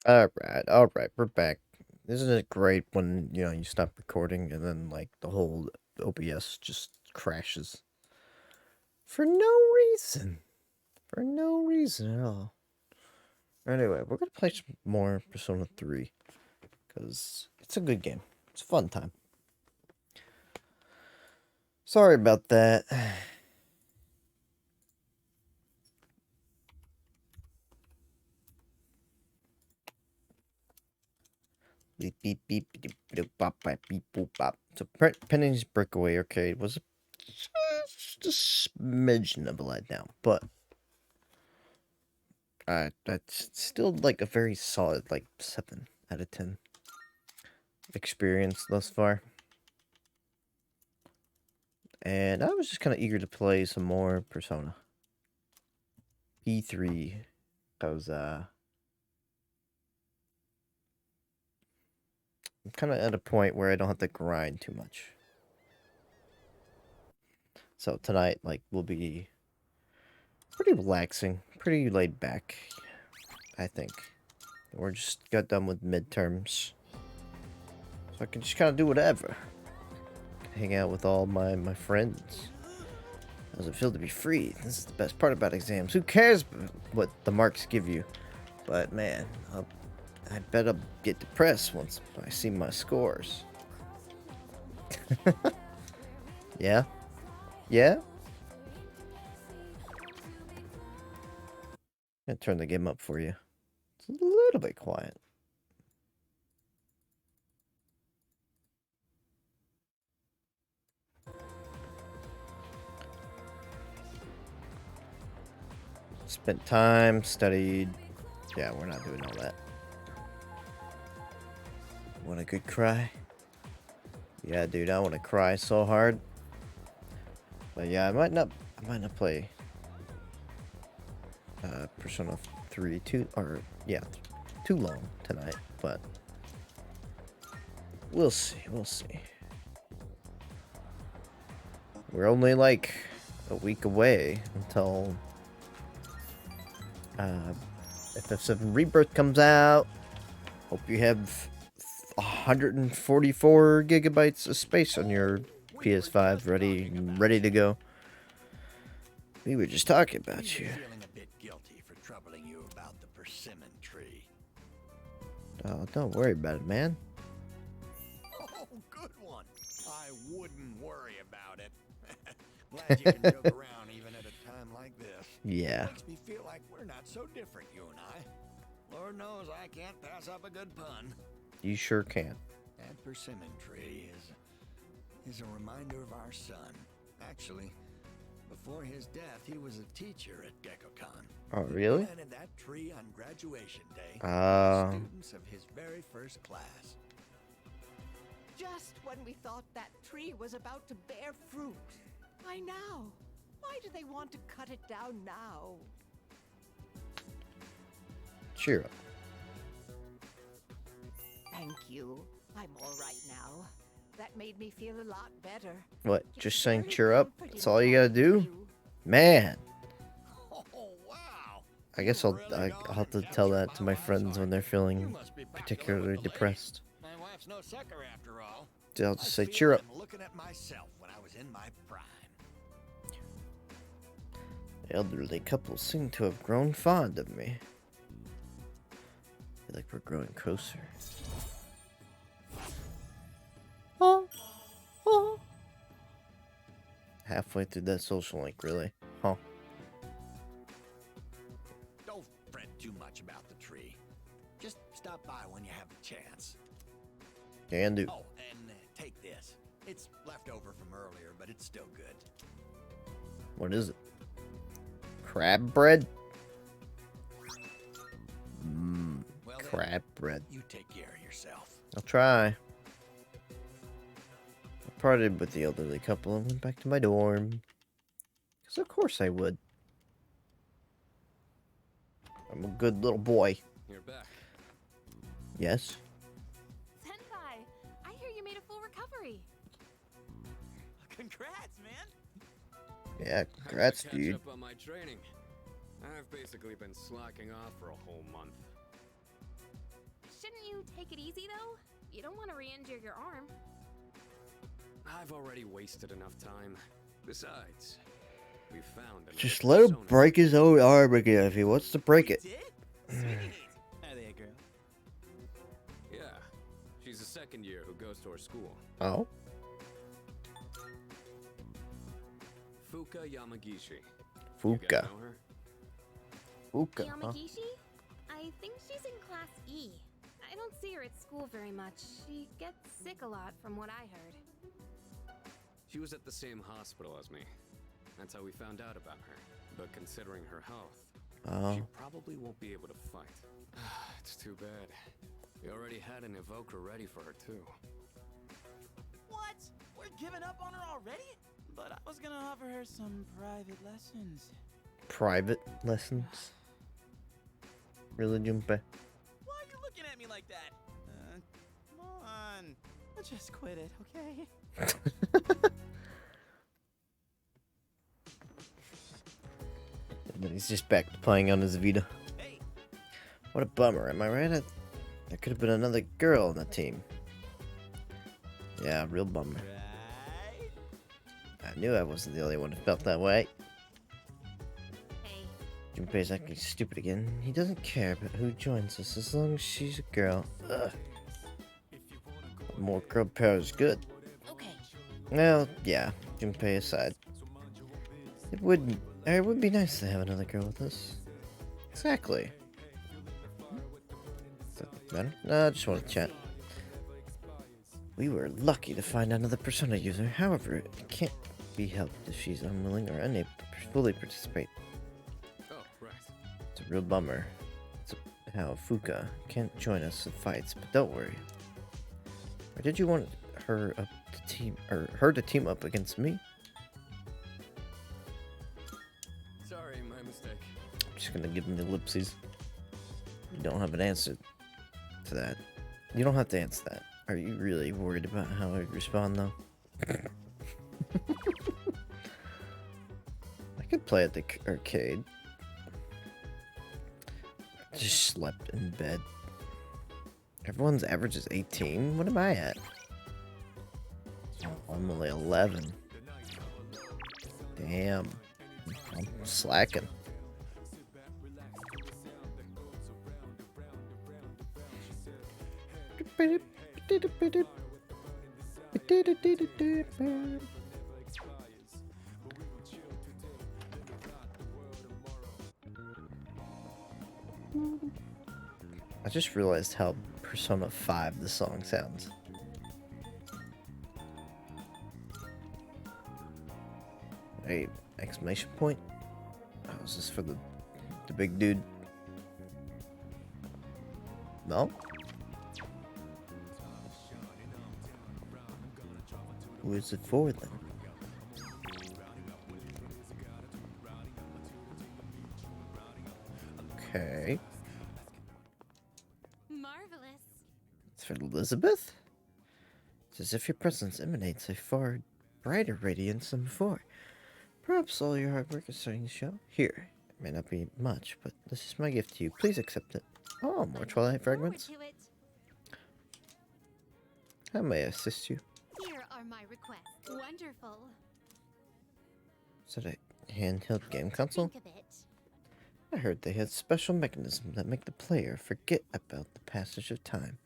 Alright, we're back. Isn't it great when, you stop recording and then, like, the whole OBS just crashes? For no reason. For no reason at all. Anyway, we're gonna play some more Persona 3. Because it's a good game. It's a fun time. Sorry about that. Beep, beep, beep, beep, beep, bop, bop, beep, boop, bop. So, Penny's Breakaway Arcade was just a smidgen of a letdown, but that's still like a very solid, like 7 out of 10 experience thus far. And I was just kind of eager to play some more Persona P3 because I'm kind of at a point where I don't have to grind too much. So tonight, like, will be pretty relaxing, pretty laid back, I think. We're just got done with midterms, so I can just kind of do whatever. Hang out with all my friends. How does it feel to be free? This is the best part about exams. Who cares what the marks give you? But man, I bet I'll get depressed once I see my scores. Yeah? Yeah? I'm gonna turn the game up for you. It's a little bit quiet. Spent time, studied. Yeah, we're not doing all that. Want a good cry? Yeah, dude, I want to cry so hard. But yeah, I might not play Persona 3 too long tonight, but we'll see. We're only like a week away until FF7 Rebirth comes out. Hope you have 144 gigabytes of space on your PS5 ready to go. We were just talking about you. Feeling a bit guilty for troubling you about the persimmon tree. Oh, don't worry about it, man. Oh, good one. I wouldn't worry about it. Glad you can joke around even at a time like this. Yeah. Makes me feel like we're not so different, you and I. Lord knows I can't pass up a good pun. You sure can. That persimmon tree is a reminder of our son. Actually, before his death, he was a teacher at GeckoCon. Oh, really? He planted that tree on graduation day. Students of his very first class. Just when we thought that tree was about to bear fruit. Why now? Why do they want to cut it down now? Cheer up. Thank you. I'm all right now. That made me feel a lot better. What? It's Just saying very cheer up? comforting That's all you gotta do? you. Man. Oh, wow. I guess I'll have to tell that to my friends when they're feeling particularly depressed. My wife's no sucker after all. I'll just say cheer up. I'm looking at myself when I was in my prime. The elderly couple seem to have grown fond of me. I feel like we're growing closer. Oh. Halfway through that social link, really? Huh. Don't fret too much about the tree. Just stop by when you have the chance. Can do. Oh, and take this. It's left over from earlier, but it's still good. What is it? Crab bread? Mmm. Well, then, Crab bread. you take care of yourself. I'll try. I parted with the elderly couple and went back to my dorm. Because of course I would. I'm a good little boy. You're back. Yes? Senpai, I hear you made a full recovery. Congrats, man. Yeah, congrats, Catch dude. up on my training. I've basically been slacking off for a whole month. you take it easy, though? You don't want to re-injure your arm. I've already wasted enough time. Besides, we found another Just let him persona. break his own arm again if he wants to break it. Did? Sweet. Are they a girl? Yeah, she's a second year who goes to our school. Oh? Fuka Yamagishi. You Fuka. guys know her? Fuka, huh? Yamagishi? I think she's in Class E. I don't see her at school very much. She gets sick a lot, from what I heard. She was at the same hospital as me. That's how we found out about her. But considering her health, she Oh. probably won't be able to fight. It's too bad. We already had an evoker ready for her too. What? We're giving up on her already? But I was gonna offer her some private lessons. Private lessons? Really, Junpei? Why are you looking at me like that? Come on. Let's just quit it, okay? But he's just back to playing on his Vita. Hey, What a bummer, am I right? There could have been another girl on the team. Yeah, real bummer. right? I knew I wasn't the only one who felt that way. Hey, Junpei's acting stupid again. He doesn't care about who joins us as long as she's a girl. Ugh. More girl power is good. okay. Well, yeah, Junpei aside. It would be nice to have another girl with us. Exactly. Does that matter? No, I just want to chat. We were lucky to find another Persona user. However, it can't be helped if she's unwilling or unable to fully participate. Oh, right. It's a real bummer. It's how Fuka can't join us in fights, but don't worry. Or did you want her to team up against me? Sorry, my mistake. I'm just gonna give him the ellipses. You don't have an answer to that. You don't have to answer that. Are you really worried about how I respond, though? I could play at the arcade. Just slept in bed. Everyone's average is 18? What am I at? Oh, I'm only 11. Damn. I'm slacking. I just realized how Persona 5 the song sounds. Hey, exclamation point? Oh, is this for the big dude? No? Who is it for then? Okay. Marvelous. It's for Elizabeth? It's as if your presence emanates a far brighter radiance than before. Perhaps all your hard work is starting to show. Here, it may not be much, but this is my gift to you. Please accept it. Oh, more Twilight fragments? Forward to it. How may I assist you? Here are my requests. Wonderful. Is that a handheld game console? Think of it. I heard they had special mechanisms that make the player forget about the passage of time.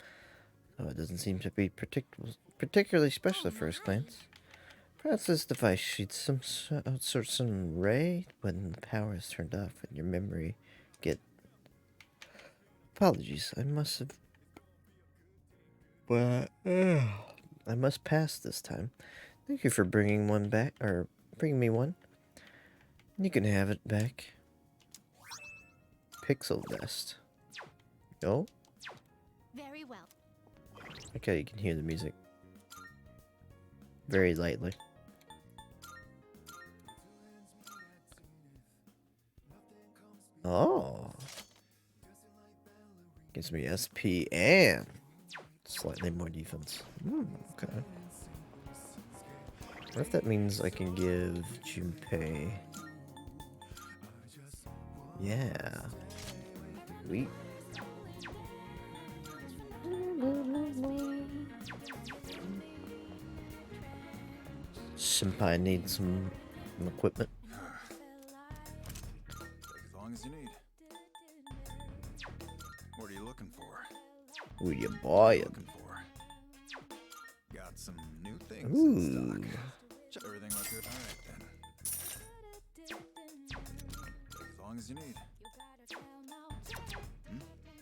Though it doesn't seem to be particularly special at first glance. Perhaps this device shoots some some ray when the power is turned off and your memory get... Apologies, I must have... But I must pass this time. Thank you for bringing one back, or bringing me one. You can have it back. Pixel vest. No? Very well. Okay, you can hear the music. Very lightly. Oh. Gives me SP and slightly more defense. Okay. What if that means I can give Junpei... Yeah. Sweet. Senpai needs some equipment. Take as long as you need. What are you looking for? Who you buying? Looking for? Got some new things Ooh. in stock. Check everything look good. All right then. Take as long as you need.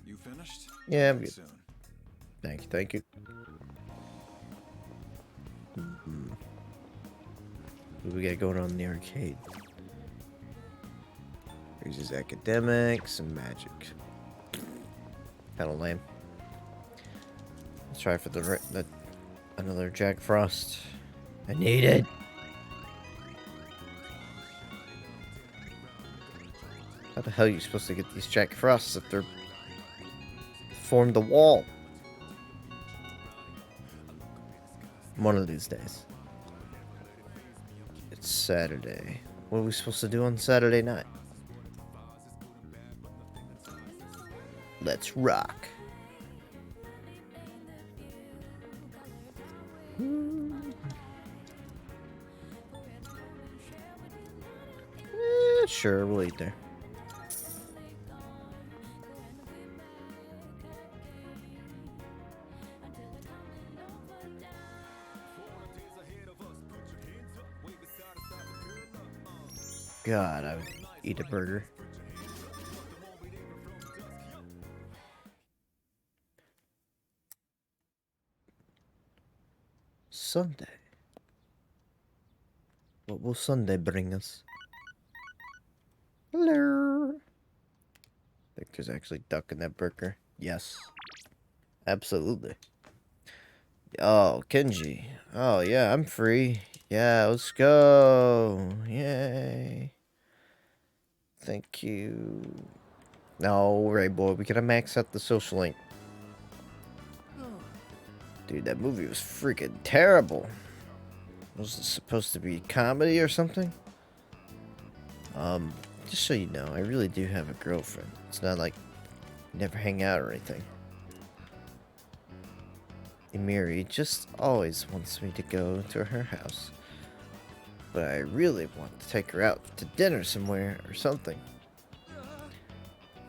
You finished? Yeah, I'm Back good. soon. Thank you, thank you. What do we got going on in the arcade? There's his academics and magic. Kinda lame. Let's try for the another Jack Frost. I need it. How the hell are you supposed to get these Jack Frosts if they're formed the wall? One of these days. It's Saturday. What are we supposed to do on Saturday night? Let's rock. Sure, we'll eat there. God, I would eat a burger. Sunday. What will Sunday bring us? Hello. I think there's actually duck in that burger. Yes. Absolutely. Oh, Kenji. Oh, yeah, I'm free. Yeah, let's go. Yay. Thank you. No, right, boy. We gotta max out the social link. Dude, that movie was freaking terrible. Was it supposed to be comedy or something? Just so you know, I really do have a girlfriend. It's not like we never hang out or anything. Emiri just always wants me to go to her house. But I really want to take her out to dinner somewhere or something.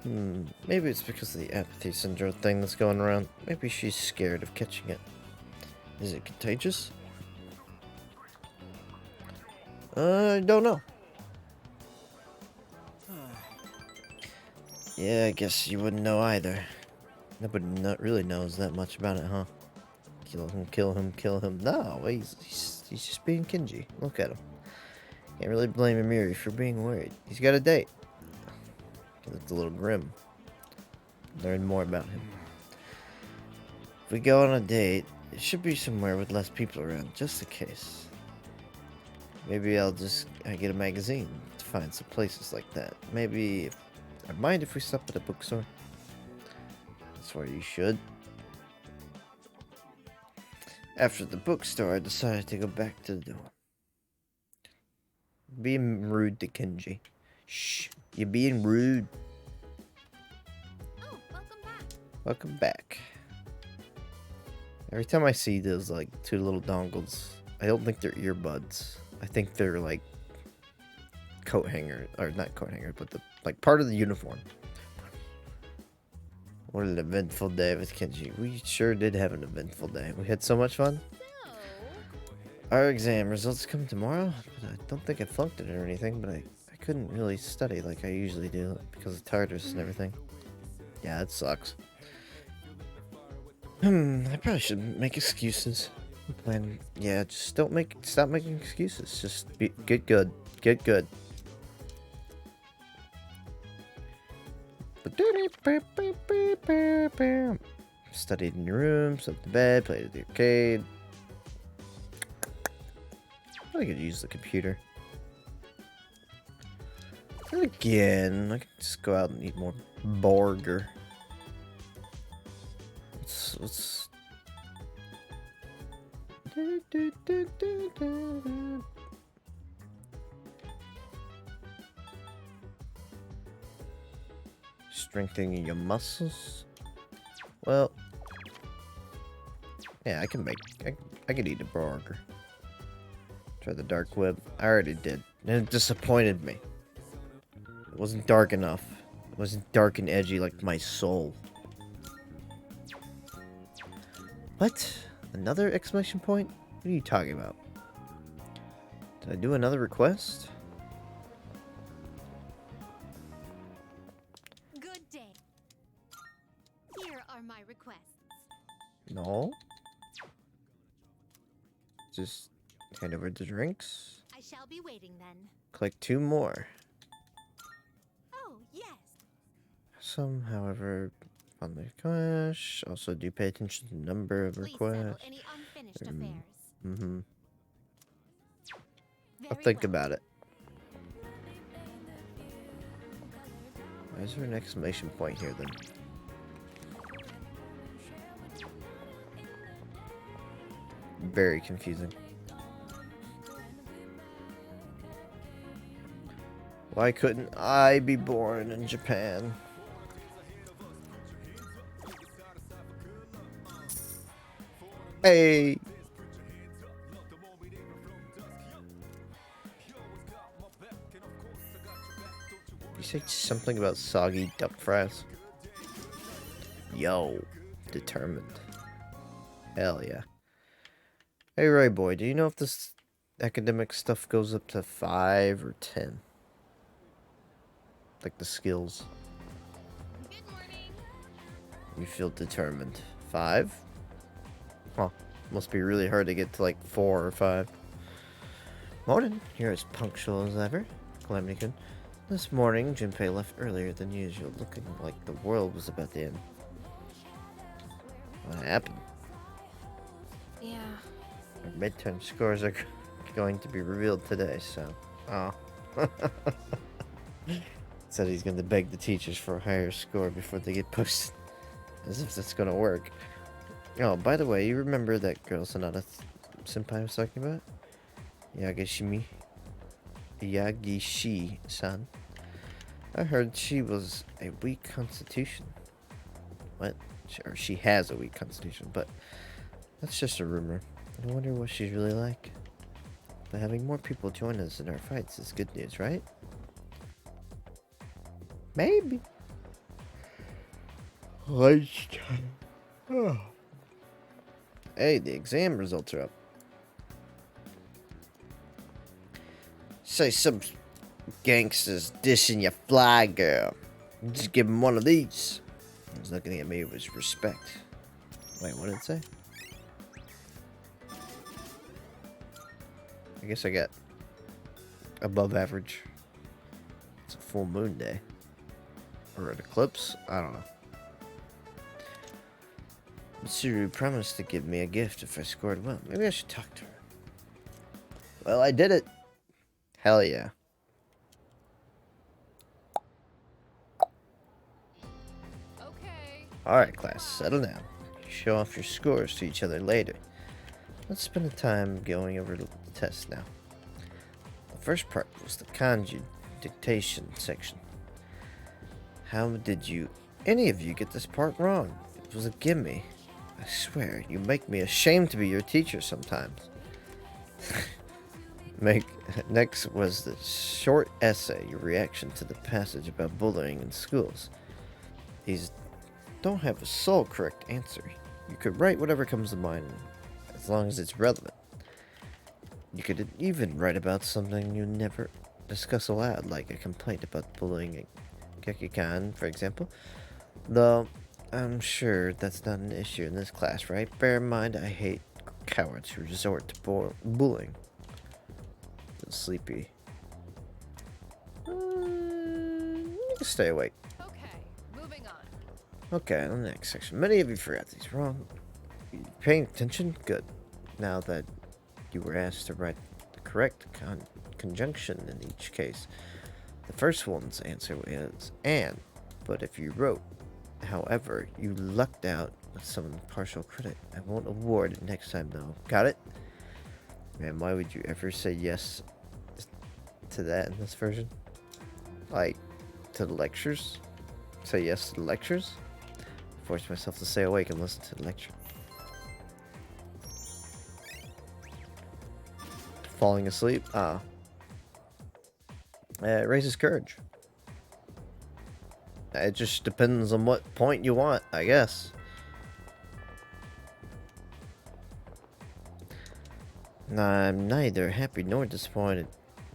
Maybe it's because of the apathy syndrome thing that's going around. Maybe she's scared of catching it. Is it contagious? I don't know. Yeah, I guess you wouldn't know either. Nobody really knows that much about it, huh? Kill him, kill him, kill him. No, he's just being Kenji. Look at him. Can't really blame Emiri for being worried. He's got a date. He looked a little grim. Learn more about him. If we go on a date, it should be somewhere with less people around, just in case. Maybe I get a magazine to find some places like that. Maybe I mind if we stop at a bookstore. That's where you should. After the bookstore, I decided to go back to the dorm. Being rude to Kenji. Shh, you're being rude. Oh, welcome back. Welcome back. Every time I see those, like, two little dongles, I don't think they're earbuds. I think they're, like, coat hanger, or not coat hanger, but the, like, part of the uniform. What an eventful day with Kenji. We sure did have an eventful day. We had so much fun. So, Our exam results come tomorrow, but I don't think I flunked it or anything, but I couldn't really study like I usually do because of Tartarus and everything. Yeah, it sucks. I probably shouldn't make excuses. Yeah, just stop making excuses. Just get good. Get good. Studied in your room, slept in bed, played at the arcade. I could use the computer. And again, I could just go out and eat more borg or... Let's... Strengthening your muscles. Well, yeah, I could eat a burger. Try the dark web. I already did. And it disappointed me. It wasn't dark enough. It wasn't dark and edgy like my soul. What? Another exclamation point? What are you talking about? Did I do another request? Good day. Here are my requests. No. Just hand over the drinks. I shall be waiting then. Click 2 more. Oh, yes. Some, however, on the request. Also, do pay attention to the number of Please settle requests. any unfinished affairs. Mm-hmm. I'll Very think well. about it. Why is there an exclamation point here then? Very confusing. Why couldn't I be born in Japan? Hey! You said something about soggy duck fries? Yo, determined. Hell yeah. Hey Ray boy, do you know if this academic stuff goes up to 5 or 10? Like the skills. Good morning. You feel determined. 5? Huh. Must be really hard to get to like 4 or 5. Morning. You're as punctual as ever. Calamity-kun. This morning, Junpei left earlier than usual, looking like the world was about to end. What happened? Yeah. Our midterm scores are going to be revealed today, so... Oh. Said he's going to beg the teachers for a higher score before they get posted. As if that's going to work. Oh, by the way, you remember that girl Sonata Senpai was talking about? Yagishi-san. I heard she was a weak constitution. What? Or she has a weak constitution, but that's just a rumor. I wonder what she's really like. But having more people join us in our fights is good news, right? Maybe. Lunchtime. Oh. Hey, the exam results are up. Say some gangsters dishing your fly girl. Just give him one of these. He's looking at me with respect. Wait, what did it say? I guess I got above average. It's a full moon day. Or an eclipse? I don't know. Mitsuru promised to give me a gift if I scored well. Maybe I should talk to her. Well, I did it. Hell yeah. Okay. Alright, class, settle down. Show off your scores to each other later. Let's spend the time going over the test now. The first part was the kanji dictation section. How did any of you get this part wrong? It was a gimme. I swear, you make me ashamed to be your teacher sometimes. Next was the short essay, your reaction to the passage about bullying in schools. These don't have a sole correct answer. You could write whatever comes to mind, as long as it's relevant. You could even write about something you never discuss aloud, like a complaint about bullying at Gekikan, for example. Though, I'm sure that's not an issue in this class, right? Bear in mind, I hate cowards who resort to bullying. Feel sleepy. You can stay awake. Okay, moving on. Okay, on the next section. Many of you forgot these wrong. You paying attention? Good. Now that you were asked to write the correct conjunction in each case, the first one's answer is and. But if you wrote, however, you lucked out with some partial credit. I won't award it next time, though. Got it? Man, why would you ever say yes to that in this version? Like, to the lectures? Say yes to the lectures? Force myself to stay awake and listen to the lecture. falling asleep. It raises courage. It just depends on what point you want, I guess. I'm neither happy nor disappointed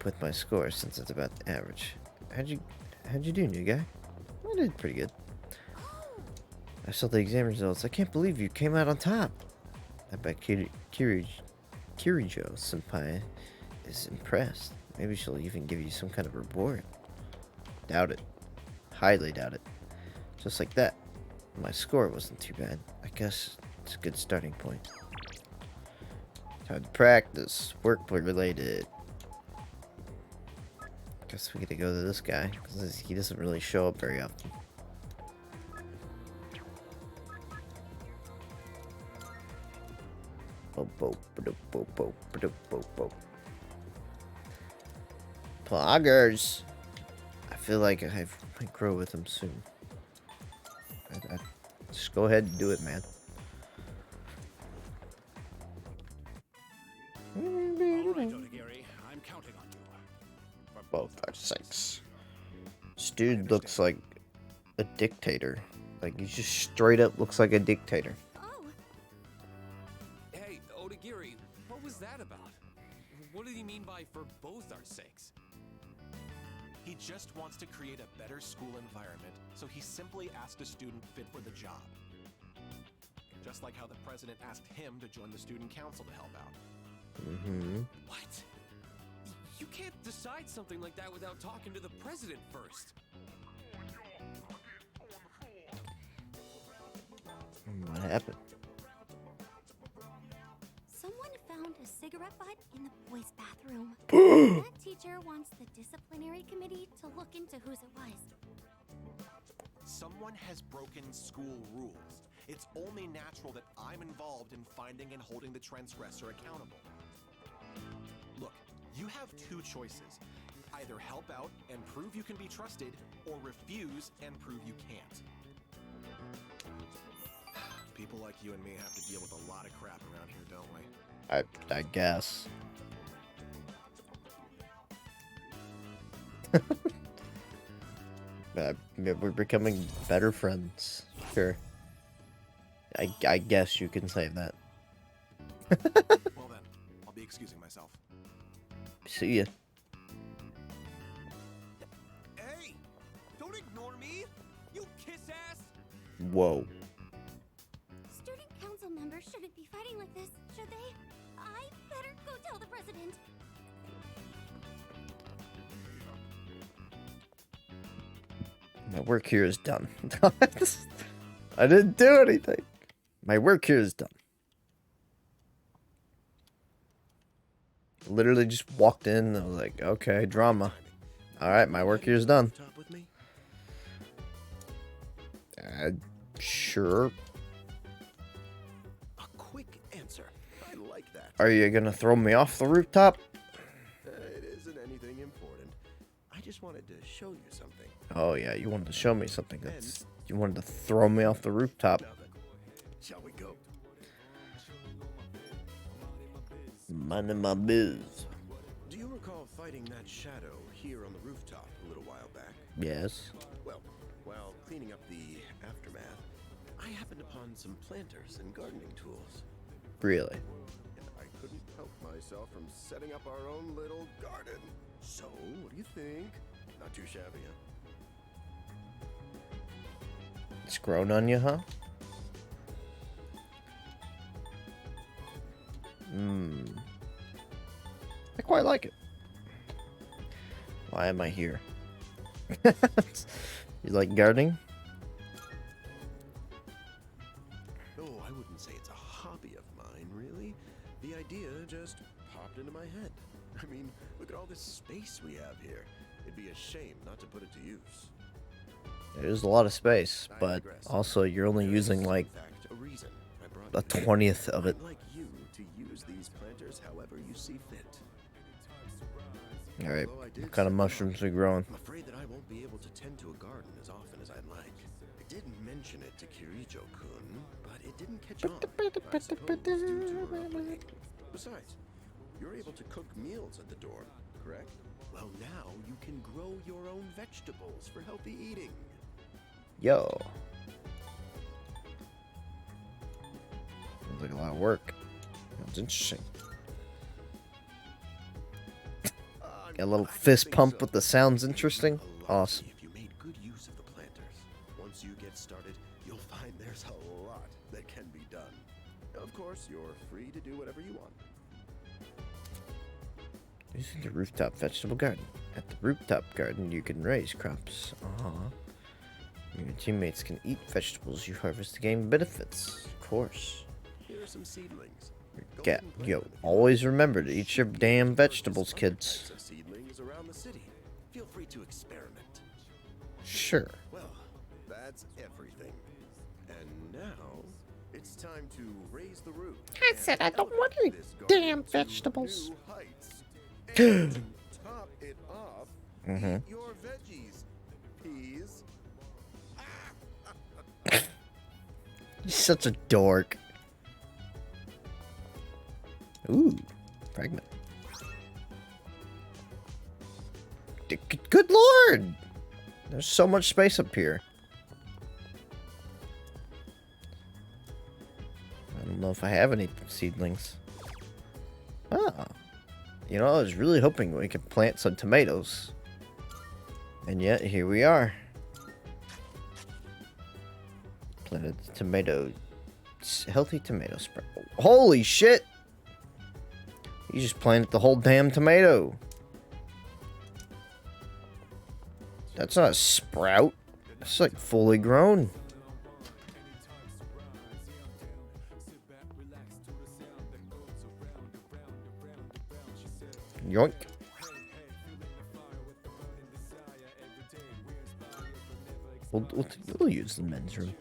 with my score since it's about the average. How'd you do, new guy? I did pretty good. I saw the exam results. I can't believe you came out on top. I bet Kirijo-senpai is impressed. Maybe she'll even give you some kind of reward. Doubt it. Highly doubt it. Just like that. My score wasn't too bad. I guess it's a good starting point. Time to practice. Work related. Guess we get to go to this guy, because he doesn't really show up very often. Poggers! I feel like I might grow with him soon. Just go ahead and do it, man. Alright, Otagiri, I'm counting on you. For Both are 6. This dude looks like a dictator. Like, he just straight up looks like a dictator. Oh, Hey, Otagiri, what was that about? What did he mean by for both our sakes? He just wants to create a better school environment, so he simply asked a student fit for the job. Just like how the president asked him to join the student council to help out. What? You can't decide something like that without talking to the president first. What happened? someone found a cigarette butt in the boys' bathroom. That teacher wants the disciplinary committee to look into whose it was. Someone has broken school rules. It's only natural that I'm involved in finding and holding the transgressor accountable. Look, you have two choices. Either help out and prove you can be trusted, or refuse and prove you can't. People like you and me have to deal with a lot of crap around here, don't we? I guess. We're becoming better friends. Sure. I guess you can say that. Well then, I'll be excusing myself. See ya. Hey! Don't ignore me! You kiss ass! Whoa. Student council members shouldn't be fighting like this, should they? I better go tell the president. My work here is done. I didn't do anything. My work here is done. Literally just walked in and I was like, okay, drama. Alright, my work here is done. Top with me? Sure. A quick answer. I like that. Are you gonna throw me off the rooftop? It isn't anything important. I just wanted to show you something. Oh yeah, you wanted to show me something. You wanted to throw me off the rooftop. Now then, shall we go? Minding my biz. Do you recall fighting that shadow here on the rooftop a little while back? Yes. Well, while cleaning up the aftermath, I happened upon some planters and gardening tools. Really? And I couldn't help myself from setting up our own little garden. So, what do you think? Not too shabby, huh? It's grown on you, huh? I quite like it. Why am I here? You like gardening? Oh, I wouldn't say it's a hobby of mine, really. The idea just popped into my head. I mean, look at all this space we have here. It'd be a shame not to put it to use. There's a lot of space, I but digress. also you're only There is, using in like fact, a reason I brought a you here. 20th of it. I'd like you to use these planters however you see fit. Alright, Although I did what kind of say mushrooms Mark, we growing? I'm afraid that I won't be able to tend to a garden as often as I'd like. I did mention it to Kirijo-kun, but it didn't catch on. I suppose due to her upbringing. Besides, You're able to cook meals at the dorm, correct? Well, now you can grow your own vegetables for healthy eating. Yo. Sounds like a lot of work. Sounds interesting. Got a little fist pump with the sounds interesting. Awesome. If you made good use of the planters. Once you get started, you'll find there's a lot that can be done. Of course, you're free to do whatever you want. Using the rooftop vegetable garden. At the rooftop garden, you can raise crops. Your teammates can eat vegetables you harvest to gain benefits. Of course. Here are some seedlings. Yo, always remember to eat your damn vegetables, kids. Seedlings around the city. Feel free to experiment. Sure. Well, that's everything. And now it's time to raise the roof. I said I don't want any damn vegetables. And to top it off, eat your veggies. Peas. You're such a dork. Ooh, fragment. Good lord! There's so much space up here. I don't know if I have any seedlings. Ah. You know, I was really hoping we could plant some tomatoes. And yet, here we are. Planted tomato. Healthy tomato sprout. Holy shit! You just planted the whole damn tomato. That's not a sprout. It's like fully grown. Yoink. We'll use the men's room.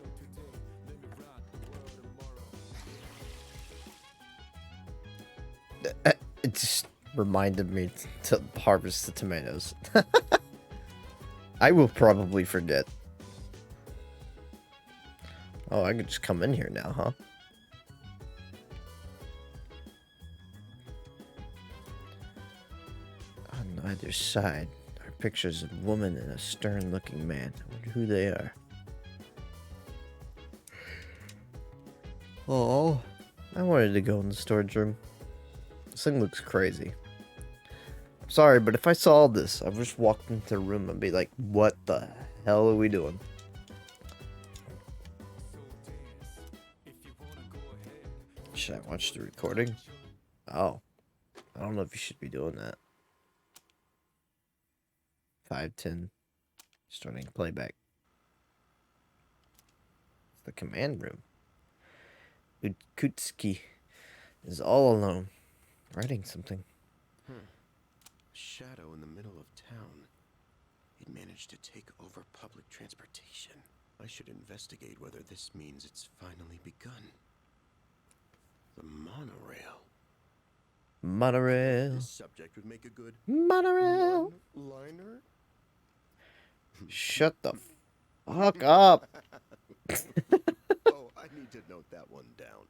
It just reminded me to harvest the tomatoes. I will probably forget. Oh, I could just come in here now, huh? On either side are pictures of a woman and a stern-looking man. I wonder who they are. Oh, I wanted to go in the storage room. This thing looks crazy. I'm sorry, but if I saw this, I just walked into the room and be like, what the hell are we doing? Should I watch the recording? Oh. I don't know if you should be doing that. 5:10. Starting playback. It's the command room. Udkutski is all alone, writing something. Shadow in the middle of town. He'd managed to take over public transportation. I should investigate whether this means it's finally begun. The monorail. Monorail. This subject would make a good Monorail. one-liner. Shut the fuck up. Oh, I need to note that one down.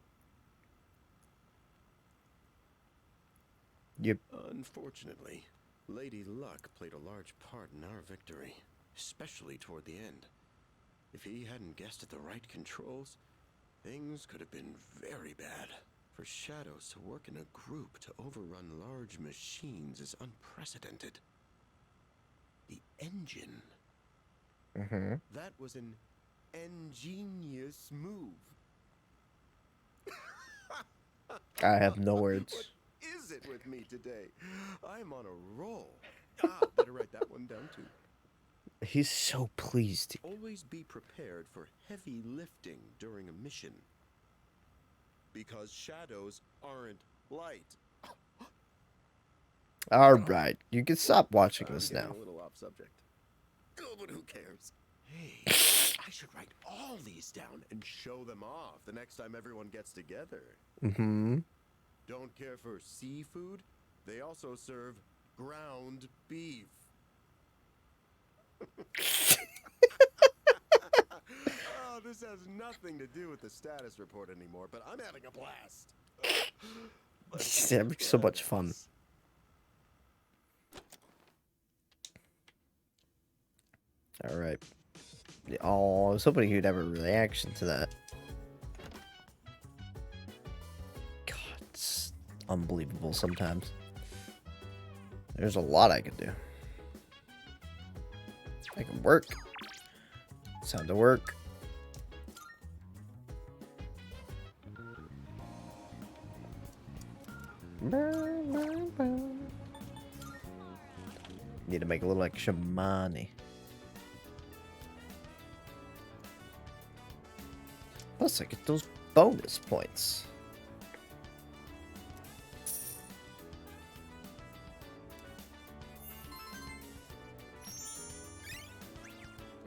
Yep. Unfortunately, Lady Luck played a large part in our victory, especially toward the end. If he hadn't guessed at the right controls, things could have been very bad. For shadows to work in a group to overrun large machines is unprecedented. The engine. That was an ingenious move. I have no words. What is it with me today? I'm on a roll. Better write that one down too. He's so pleased. Always be prepared for heavy lifting during a mission. Because shadows aren't light. Alright, you can stop watching this I'm getting now. a little off subject. Oh, but who cares? Hey, I should write all these down and show them off the next time everyone gets together. Don't care for seafood? They also serve ground beef. Oh, this has nothing to do with the status report anymore, but I'm having a blast. That'd be so much fun. Alright. Oh, I was hoping he'd have a reaction to that. God, it's unbelievable sometimes. There's a lot I could do. I can work. It's time to work. Need to make a little extra money. Plus, I get those bonus points.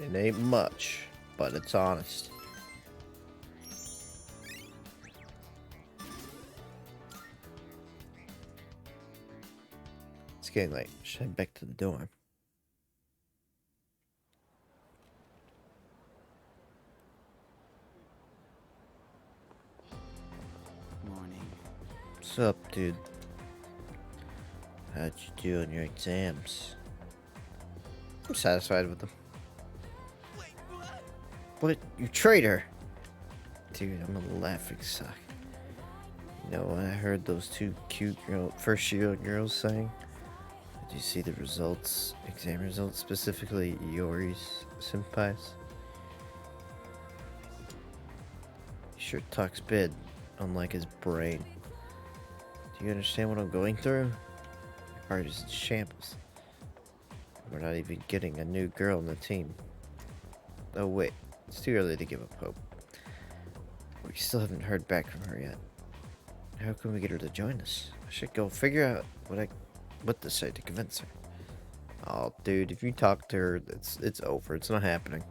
It ain't much, but it's honest. It's getting late. Should head back to the dorm. Morning. What's up, dude? How'd you do on your exams? I'm satisfied with them. Wait, what? What? You traitor! Dude, I'm a laughing stock. You know what I heard those two cute first-year girls saying? Did you see the results? Exam results, specifically Yori's senpai's? He sure talks big, unlike his brain. Do you understand what I'm going through? My heart is in shambles. We're not even getting a new girl on the team. Oh wait, it's too early to give up hope. We still haven't heard back from her yet. How can we get her to join us? I should go figure out what to say to convince her. Oh, dude, if you talk to her, it's over. It's not happening.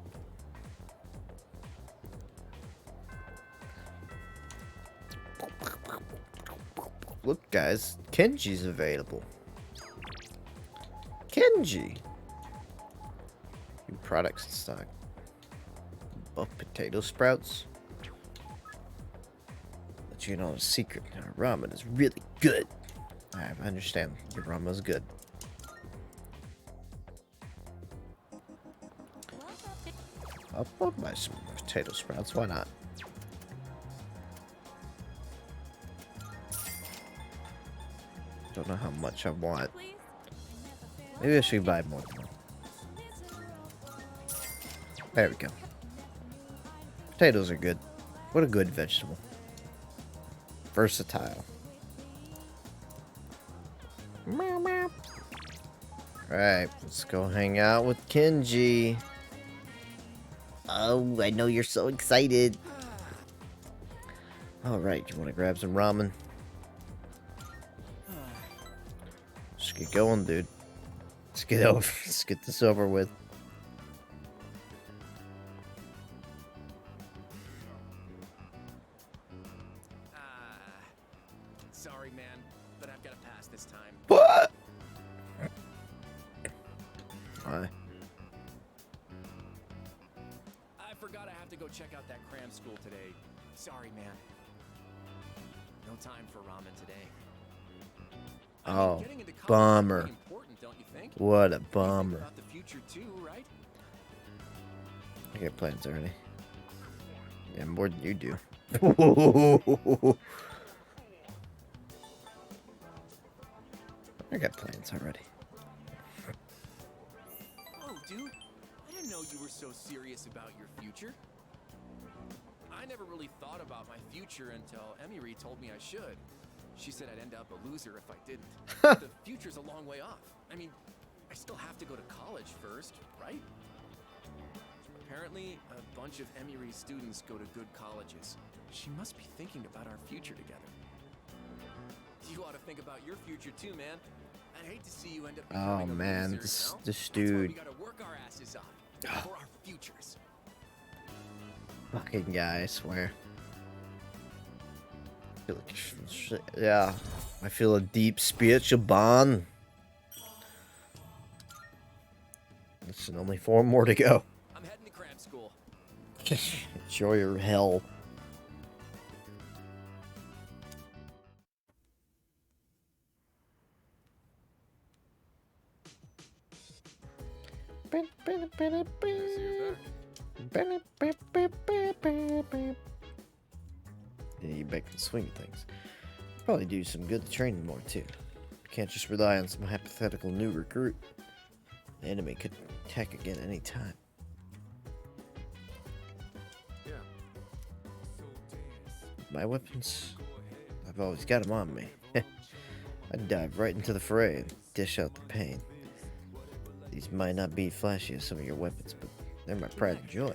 Look, guys, Kenji's available. Kenji! New products in stock. Buff potato sprouts. Let you know a secret. Our ramen is really good. I understand. Your ramen is good. I'll buy some potato sprouts. Why not? Don't know how much I want. Maybe I should buy more than one. There we go. Potatoes are good. What a good vegetable. Versatile. Alright, let's go hang out with Kenji. Oh, I know you're so excited. Alright, you want to grab some ramen? Just get going, dude. Let's get this over with. Sorry, man, but I've got to pass this time. What? Why? I forgot I have to go check out that cram school today. Sorry, man. No time for ramen today. Oh, getting into college is bummer. pretty important, don't you think? What a You think bummer. about the future too, right? I got plans already. Yeah, more than you do. I got plans already. Oh, dude, I didn't know you were so serious about your future. I never really thought about my future until Emiri told me I should. She said I'd end up a loser if I didn't. The future's a long way off. I mean, I still have to go to college first, right? Apparently, a bunch of Emiri's students go to good colleges. She must be thinking about our future together. You ought to think about your future too, man. I'd hate to see you end up becoming a man, loser, this you know? this That's why dude. we gotta work our asses off for our futures. Fucking guy, I swear. I feel like yeah, I feel a deep spiritual bond. Listen, only 4 more to go. I'm heading to cram school. Enjoy your hell. Yeah, you back to swing things. Probably do some good to train more too. You can't just rely on some hypothetical new recruit. The enemy could attack again any time. Yeah. My weapons, I've always got them on me. I'd dive right into the fray and dish out the pain. These might not be flashy as some of your weapons, but they're my pride and joy.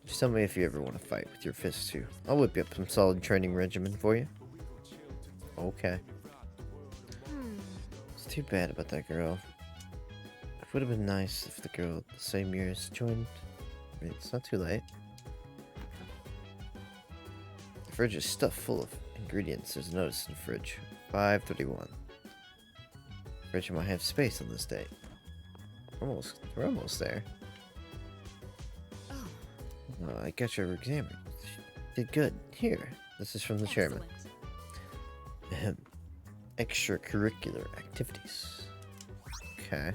Just tell me if you ever want to fight with your fists too. I'll whip you up some solid training regimen for you. Okay. It's too bad about that girl. It would have been nice if the girl the same year as joined. I mean, it's not too late. The fridge is stuffed full of ingredients. There's a notice in the fridge. 5:31. Fridge might have space on this date. We're almost there. Oh, I got your exam. Did good. Here, this is from the chairman. Ahem. Extracurricular activities. Okay.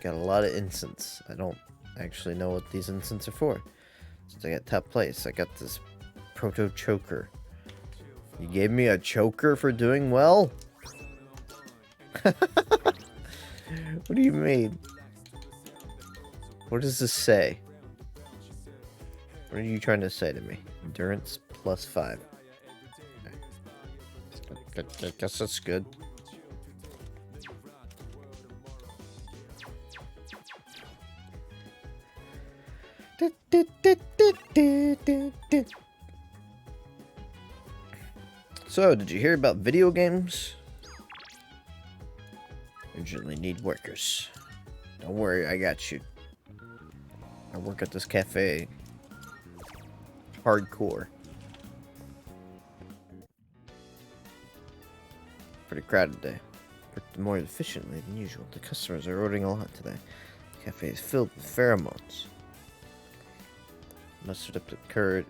Got a lot of incense. I don't actually know what these incense are for. Since I got top place, I got this proto choker. You gave me a choker for doing well? What do you mean? What does this say? What are you trying to say to me? Endurance +5. I guess that's good. So, did you hear about video games? Urgently need workers. Don't worry, I got you. I work at this cafe. Hardcore. Pretty crowded day. Worked more efficiently than usual. The customers are ordering a lot today. The cafe is filled with pheromones. Mustered up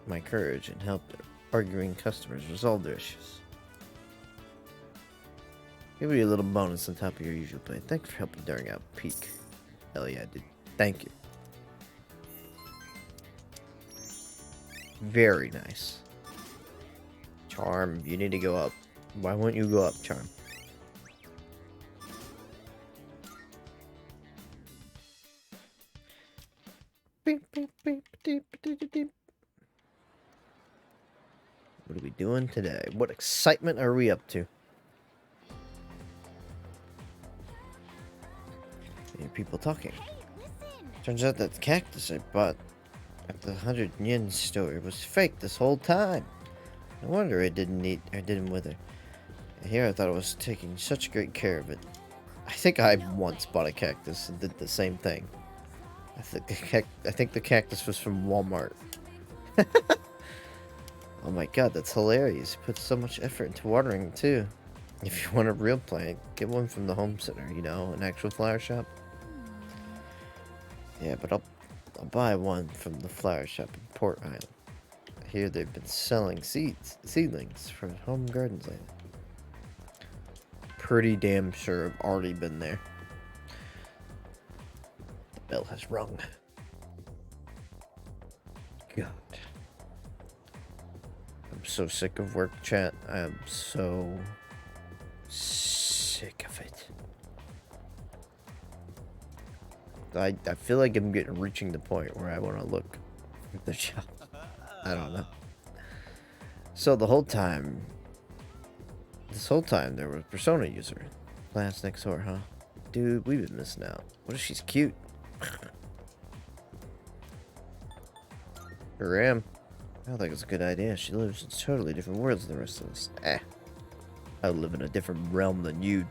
my courage and helped arguing customers resolve their issues. Give you a little bonus on top of your usual pay. Thanks for helping during our peak. Hell yeah, dude. Thank you. Very nice. Charm, you need to go up. Why won't you go up, Charm? What are we doing today? What excitement are we up to? I hear people talking. Turns out that the cactus I bought at the 100 yen store was fake this whole time. No wonder it didn't wither. And here I thought I was taking such great care of it. I think I once bought a cactus and did the same thing. I think the cactus was from Walmart. Oh my god, that's hilarious. You put so much effort into watering it too. If you want a real plant, get one from the home center, you know, an actual flower shop. Yeah, but I'll buy one from the flower shop in Port Island. I hear they've been selling seedlings for home gardens lately. Pretty damn sure I've already been there. The bell has rung. God. I'm so sick of work chat. I am so sick of it. I feel like I'm reaching the point where I want to look at the job. I don't know. So this whole time there was a Persona user. Class next door, huh? Dude, we've been missing out. What if she's cute? Sure am. I don't think it's a good idea. She lives in totally different worlds than the rest of us. I live in a different realm than you,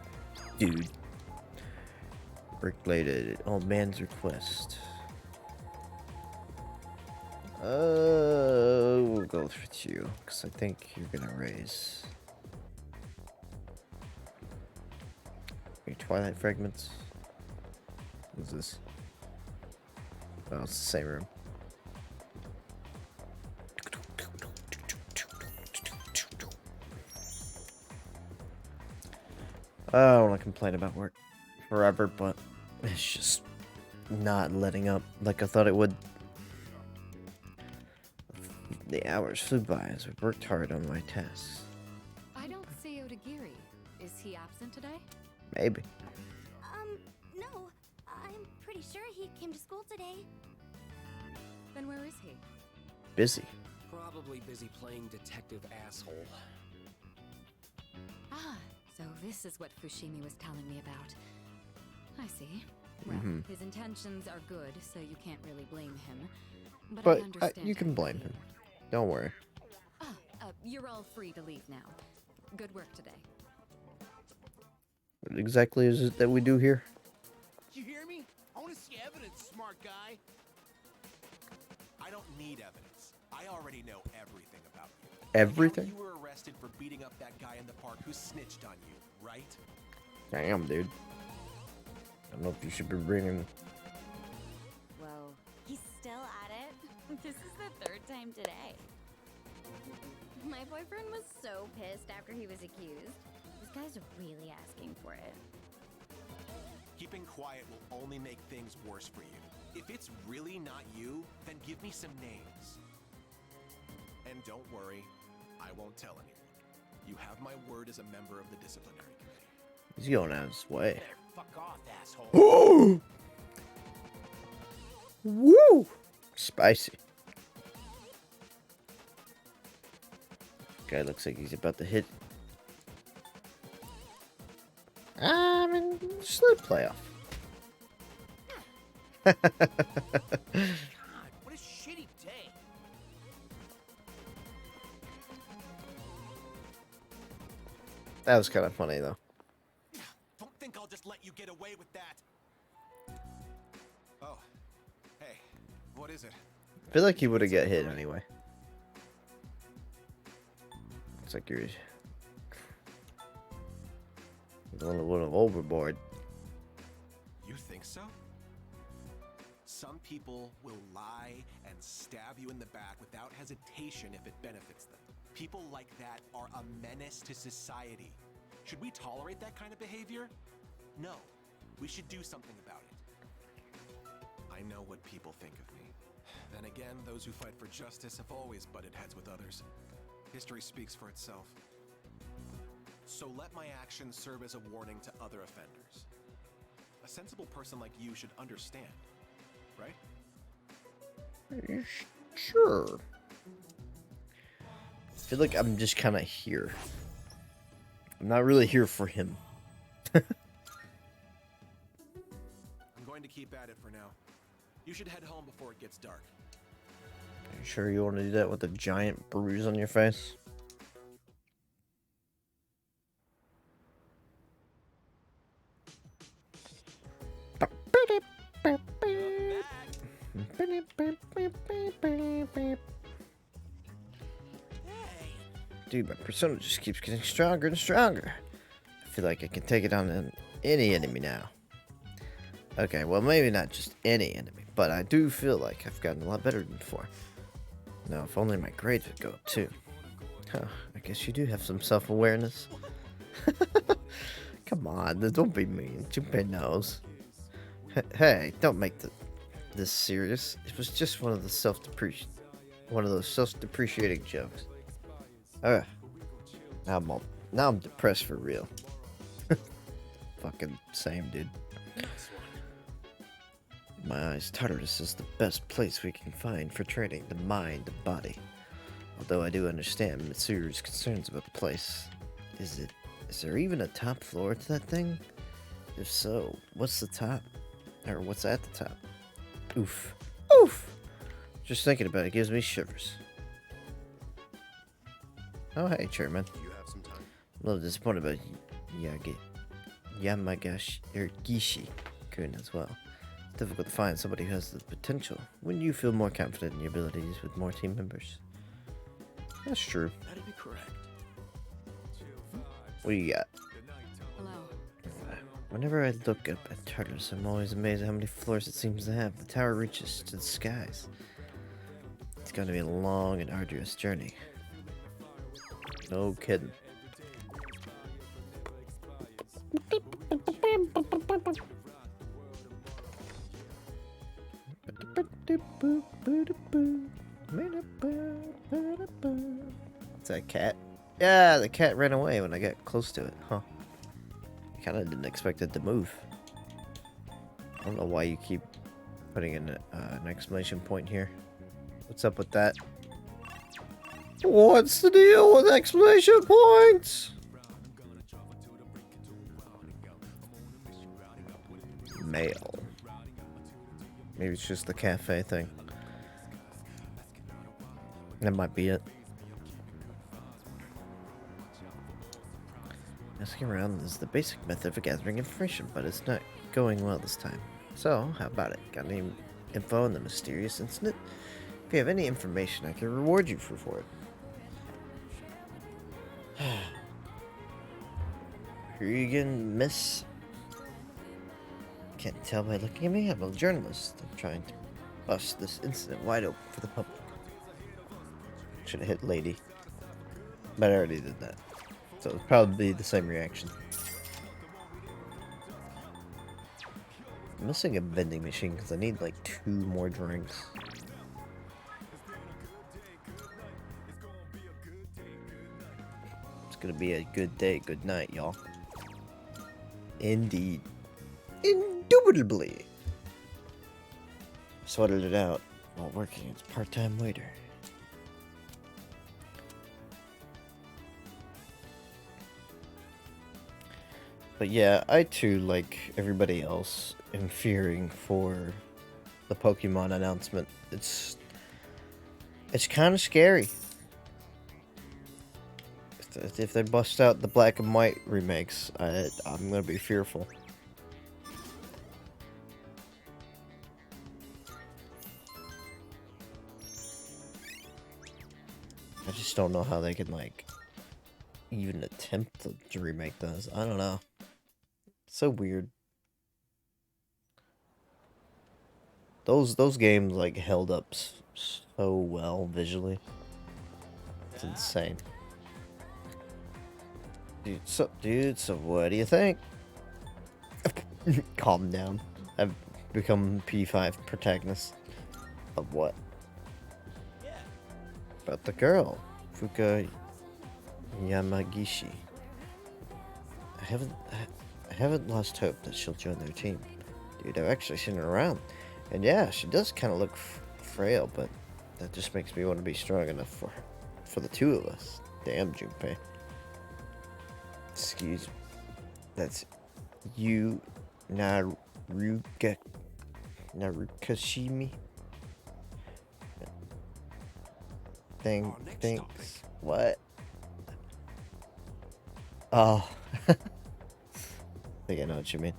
dude. Related old man's request. We'll go with you, because I think you're gonna raise your Twilight fragments. What's this? Oh, it's the same room. I don't want to complain about work. forever, but it's just not letting up like I thought it would. The hours flew by as I worked hard on my tasks. I don't see Odagiri. Is he absent today? Maybe. No. I'm pretty sure he came to school today. Then where is he? Busy. Probably busy playing detective asshole. Ah, so this is what Fushimi was telling me about. I see. Well, his intentions are good, so you can't really blame him. But I understand you can blame him. Don't worry. You're all free to leave now. Good work today. What exactly is it that we do here? You hear me? I want to see evidence, smart guy. I don't need evidence. I already know everything about you. Everything? You were arrested for beating up that guy in the park who snitched on you, right? Damn, dude. I don't know if you should be bringing... Whoa. He's still at it? This is the third time today. My boyfriend was so pissed after he was accused. This guy's really asking for it. Keeping quiet will only make things worse for you. If it's really not you, then give me some names. And don't worry, I won't tell anyone. You have my word as a member of the disciplinary committee. He's going out of his way. Fuck off, asshole. Ooh! Woo! Spicy. Guy looks like he's about to hit. Slip playoff. God, what a shitty day. That was kind of funny, though. Don't think I'll just let you get away with that. Oh, hey, what is it? I feel like he would have got hit anyway. Looks like you're going a little overboard. You think so? Some people will lie and stab you in the back without hesitation if it benefits them. People like that are a menace to society. Should we tolerate that kind of behavior? No. We should do something about it. I know what people think of me. Then again, those who fight for justice have always butted heads with others. History speaks for itself. So let my actions serve as a warning to other offenders. A sensible person like you should understand, right? Sure. I feel like I'm just kind of here. I'm not really here for him. I'm going to keep at it for now. You should head home before it gets dark. Are you sure you want to do that with a giant bruise on your face? Dude, my persona just keeps getting stronger and stronger. I feel like I can take it on any enemy now. Okay, well, maybe not just any enemy, but I do feel like I've gotten a lot better than before. Now, if only my grades would go up too. Huh, I guess you do have some self-awareness. Come on, don't be mean. Junpei knows. Hey, don't make this serious. It was just one of those self-depreciating jokes. Now I'm depressed for real. Fucking same, dude. In my eyes, Tartarus is the best place we can find for training the mind and body. Although I do understand Mitsuru's concerns about the place. Is there even a top floor to that thing? If so, what's the top? Or what's at the top? Oof. Oof! Just thinking about it gives me shivers. Oh, hey, Chairman. You have some time. I'm a little disappointed about Gishi-kun as well. It's difficult to find somebody who has the potential. Wouldn't you feel more confident in your abilities with more team members? That's true. That'd be correct. What do you got? Hello. Whenever I look up at Tartarus, I'm always amazed at how many floors it seems to have. The tower reaches to the skies. It's going to be a long and arduous journey. No kidding. Is that a cat? Yeah, the cat ran away when I got close to it. Huh. I kind of didn't expect it to move. I don't know why you keep putting in an exclamation point here. What's up with that? What's the deal with exclamation points? Mail. Maybe it's just the cafe thing. That might be it. Asking around is the basic method for gathering information, but it's not going well this time. So, how about it? Got any info on the mysterious incident? If you have any information, I can reward you for it. Who are you again, miss? Can't tell by looking at me. I'm a journalist. I'm trying to bust this incident wide open for the public. Should have hit lady. But I already did that. So it'll probably be the same reaction. I'm missing a vending machine because I need like 2 more drinks. It's gonna be a good day, good night, y'all. Indeed. Indubitably. Sorted it out while working as a part-time waiter. But yeah, I too, like everybody else, am fearing for the Pokemon announcement. It's kind of scary. If they bust out the black and white remakes, I'm gonna be fearful. I just don't know how they can like even attempt to remake those. I don't know. So weird. Those games like held up so well visually. It's insane. Dude, so what do you think? Calm down. I've become P5 protagonist. Of what? About the girl, Fuka Yamagishi. I haven't lost hope that she'll join their team. Dude, I've actually seen her around. And yeah, she does kind of look frail, but that just makes me want to be strong enough for the 2 of us. Damn, Junpei. Excuse me. That's you, Narukashimi. Thanks. What? Oh. I think I know what you mean.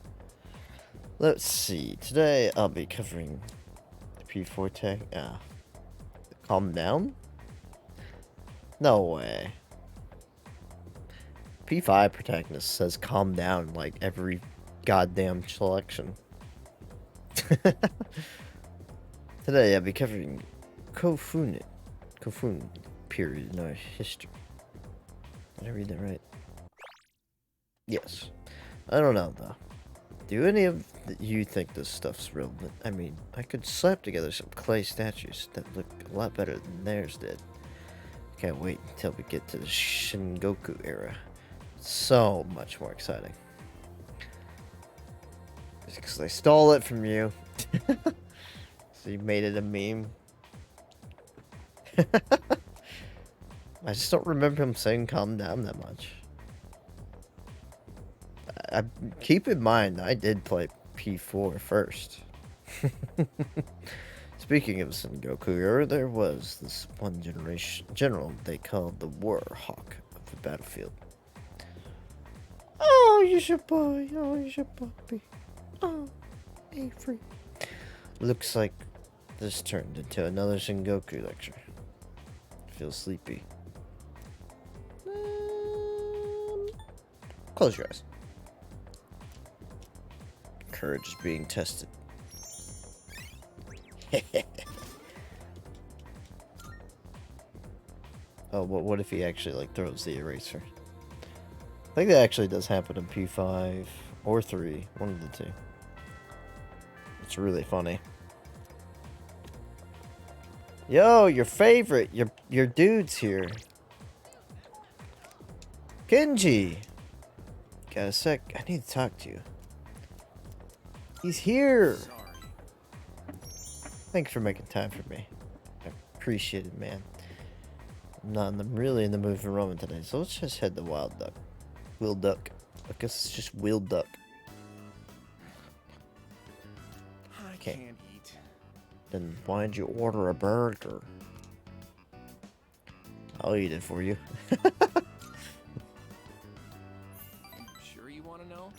Let's see. Today I'll be covering the P4 tag. Calm down? No way. P5 protagonist says calm down like every goddamn selection. Today I'll be covering Kofun period in our history. Did I read that right? Yes. I don't know though. Do any of you think this stuff's relevant? I mean, I could slap together some clay statues that look a lot better than theirs did. Can't wait until we get to the Shingoku era. So much more exciting. Just because I stole it from you. So you made it a meme. I just don't remember him saying calm down that much. Keep in mind, I did play P4 first. Speaking of Sengoku era, there was this one general they called the War Hawk of the battlefield. Oh, you should boy. Oh, you should puppy. Oh, Avery. Looks like this turned into another Sengoku lecture. I feel sleepy. Close your eyes. Courage is being tested. Oh, what if he actually like throws the eraser? I think that actually does happen in P5 or 3, one of the 2. It's really funny. Yo, your favorite. Your dude's here. Kenji. Got a sec. I need to talk to you. He's here. Sorry. Thanks for making time for me. I appreciate it, man. I'm not really in the mood for Roman today, so let's just head to Wild Duck. Wild Duck. I guess it's just Wild Duck. I Okay. can't eat. Then why'd you order a burger? I'll eat it for you. Sure you want to know?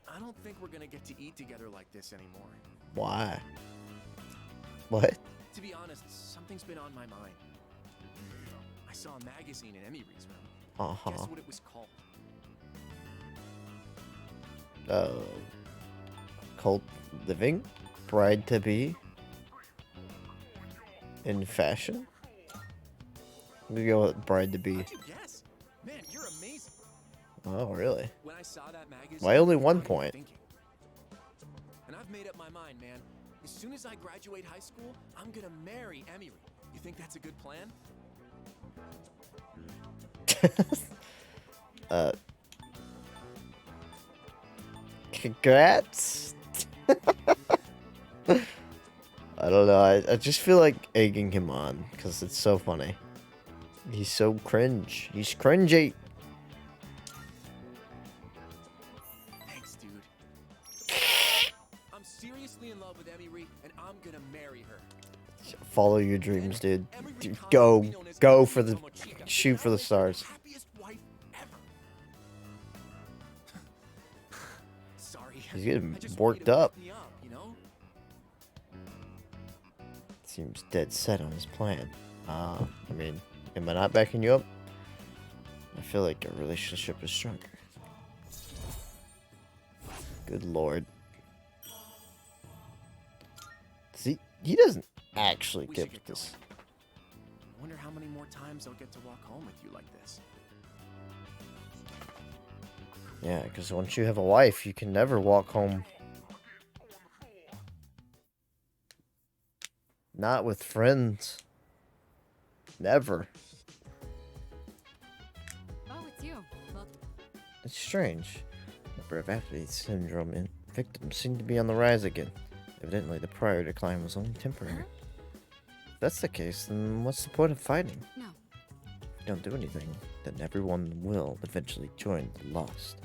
I don't think we're gonna get to eat together like this anymore. Why? What? To be honest, something's been on my mind. I saw a magazine in Emiry's room. Uh-huh. Guess what it was called? Cult living? Bride to be? In fashion? We go with bride to be. How'd you guess? Man, you're amazing. Oh, really? When I saw that magazine, Why only it got 1 me point? thinking. And I've made up my mind, man. As soon as I graduate high school, I'm gonna marry Emery. You think that's a good plan? Congrats? I don't know, I just feel like egging him on, because it's so funny. He's so cringe. He's cringy. Thanks, dude. I'm seriously in love with Emery, and I'm gonna marry her. Follow your dreams, dude. Go for the, shoot for the stars. Happiest wife ever. Sorry. He's getting I just worked want you to up. pick me up, you know? Seems dead set on his plan. I mean, am I not backing you up? I feel like our relationship is stronger. Good lord. See, he doesn't actually We get should get this. going. I wonder how many more times I'll get to walk home with you like this. Yeah, because once you have a wife, you can never walk home. Not with friends. Never. Oh, it's you. Well, It's strange. Number of athlete syndrome and victims seem to be on the rise again. Evidently, the prior decline was only temporary. If that's the case, then what's the point of fighting? no. If you don't do anything, then everyone will eventually join the lost.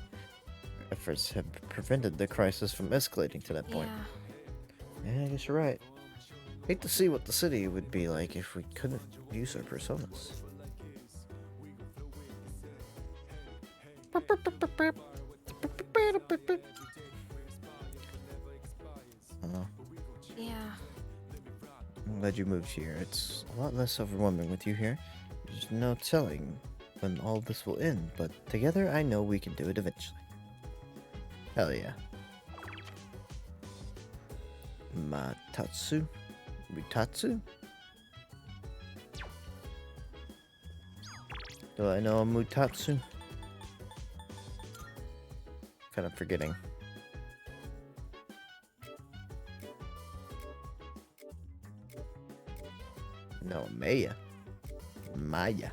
Efforts have prevented the crisis from escalating to that point. Yeah, I guess you're right. Hate to see what the city would be like if we couldn't use our personas. Yeah. I'm glad you moved here. It's a lot less overwhelming with you here. There's no telling when all this will end, but together I know we can do it eventually. Hell yeah. Matatsu? Mutatsu? Do I know a Mutatsu? Kind of forgetting. No, Maya. Maya.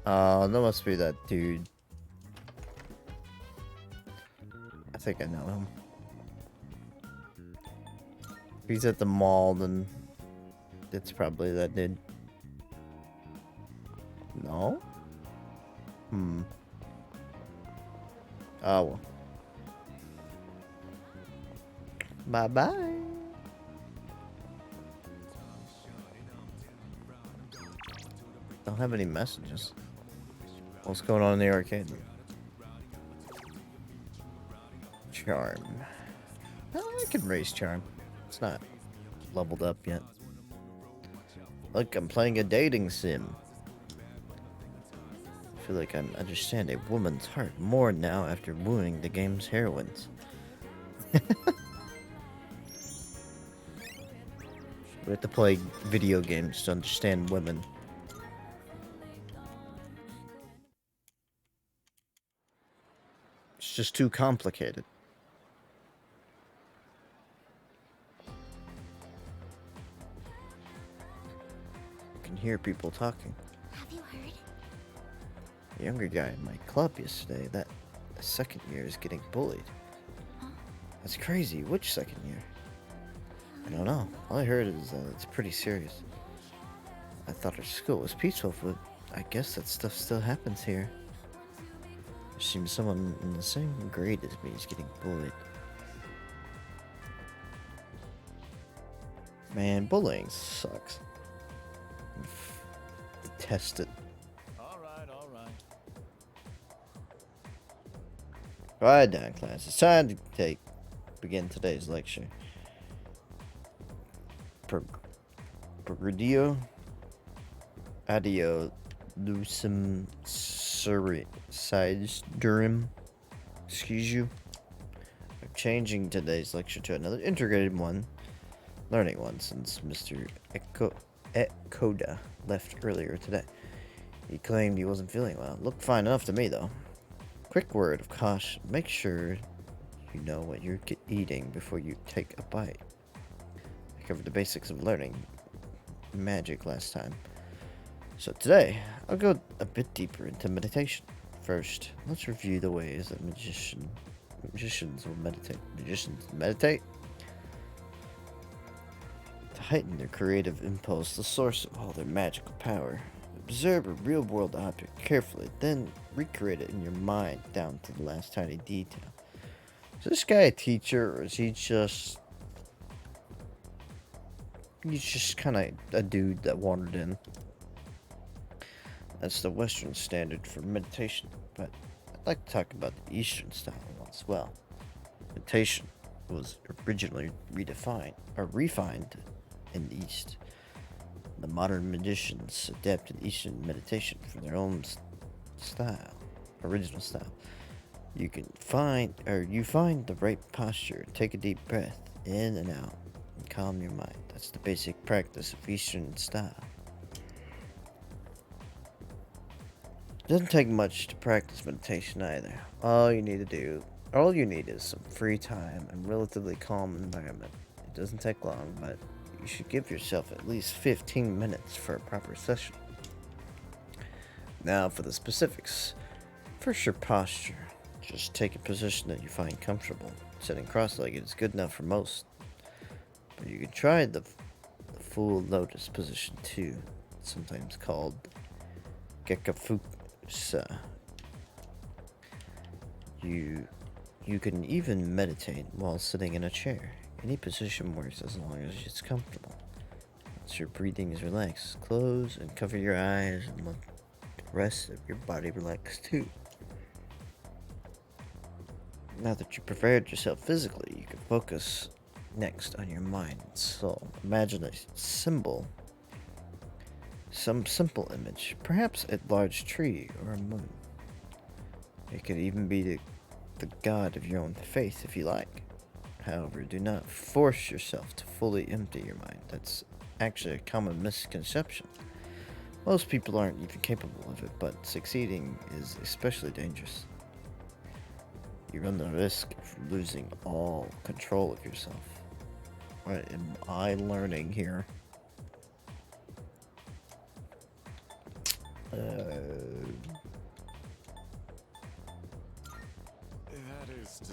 Oh, that must be that dude. I think I know him. If he's at the mall, then it's probably that dude. No? Hmm. Oh, well. Bye-bye. Don't have any messages. What's going on in the arcade? Charm. Oh, I can raise charm. It's not leveled up yet. Look, I'm playing a dating sim. I feel like I understand a woman's heart more now after wooing the game's heroines. We have to play video games to understand women. It's just too complicated. can hear people talking. Have you heard? A younger guy in my club yesterday, that the second year, is getting bullied. Huh? That's crazy. Which second year? I don't know. All I heard is it's pretty serious. I thought our school was peaceful, but I guess that stuff still happens here. There seems someone in the same grade as me is getting bullied. Man, bullying sucks. Detest it. All right, all right. Quiet down, class. It's time to begin today's lecture. Progredio Adio Lucem Size Durim. Excuse you. I'm changing today's lecture to another integrated one. Learning one, since Mr. Ekoda left earlier today. He claimed he wasn't feeling well. Looked fine enough to me, though. Quick word of caution. Make sure you know what you're eating before you take a bite. I covered the basics of learning magic last time. So today, I'll go a bit deeper into meditation. First, let's review the ways that magicians will meditate. Magicians meditate to heighten their creative impulse, the source of all their magical power. Observe a real-world object carefully, then recreate it in your mind down to the last tiny detail. Is this guy a teacher, or is he just... He's just kind of a dude that wandered in. That's the Western standard for meditation, but I'd like to talk about the Eastern style as well. Meditation was originally refined in the East. The modern magicians adapted Eastern meditation for their own original style. You find the right posture, take a deep breath in and out, and calm your mind. That's the basic practice of Eastern style. It doesn't take much to practice meditation either. All you need is some free time and relatively calm environment. It doesn't take long, but you should give yourself at least 15 minutes for a proper session. Now for the specifics. First, your posture. Just take a position that you find comfortable. Sitting cross-legged is good enough for most, but you can try the full lotus position too, sometimes called Gekafukusa. You can even meditate while sitting in a chair. Any position works as long as it's comfortable. Once your breathing is relaxed, close and cover your eyes and let the rest of your body relax too. Now that you've prepared yourself physically, you can focus next on your mind and soul. Imagine a symbol, some simple image, perhaps a large tree or a moon. It could even be the god of your own faith if you like. However, do not force yourself to fully empty your mind. That's actually a common misconception. Most people aren't even capable of it, but succeeding is especially dangerous. You run the risk of losing all control of yourself. What am I learning here?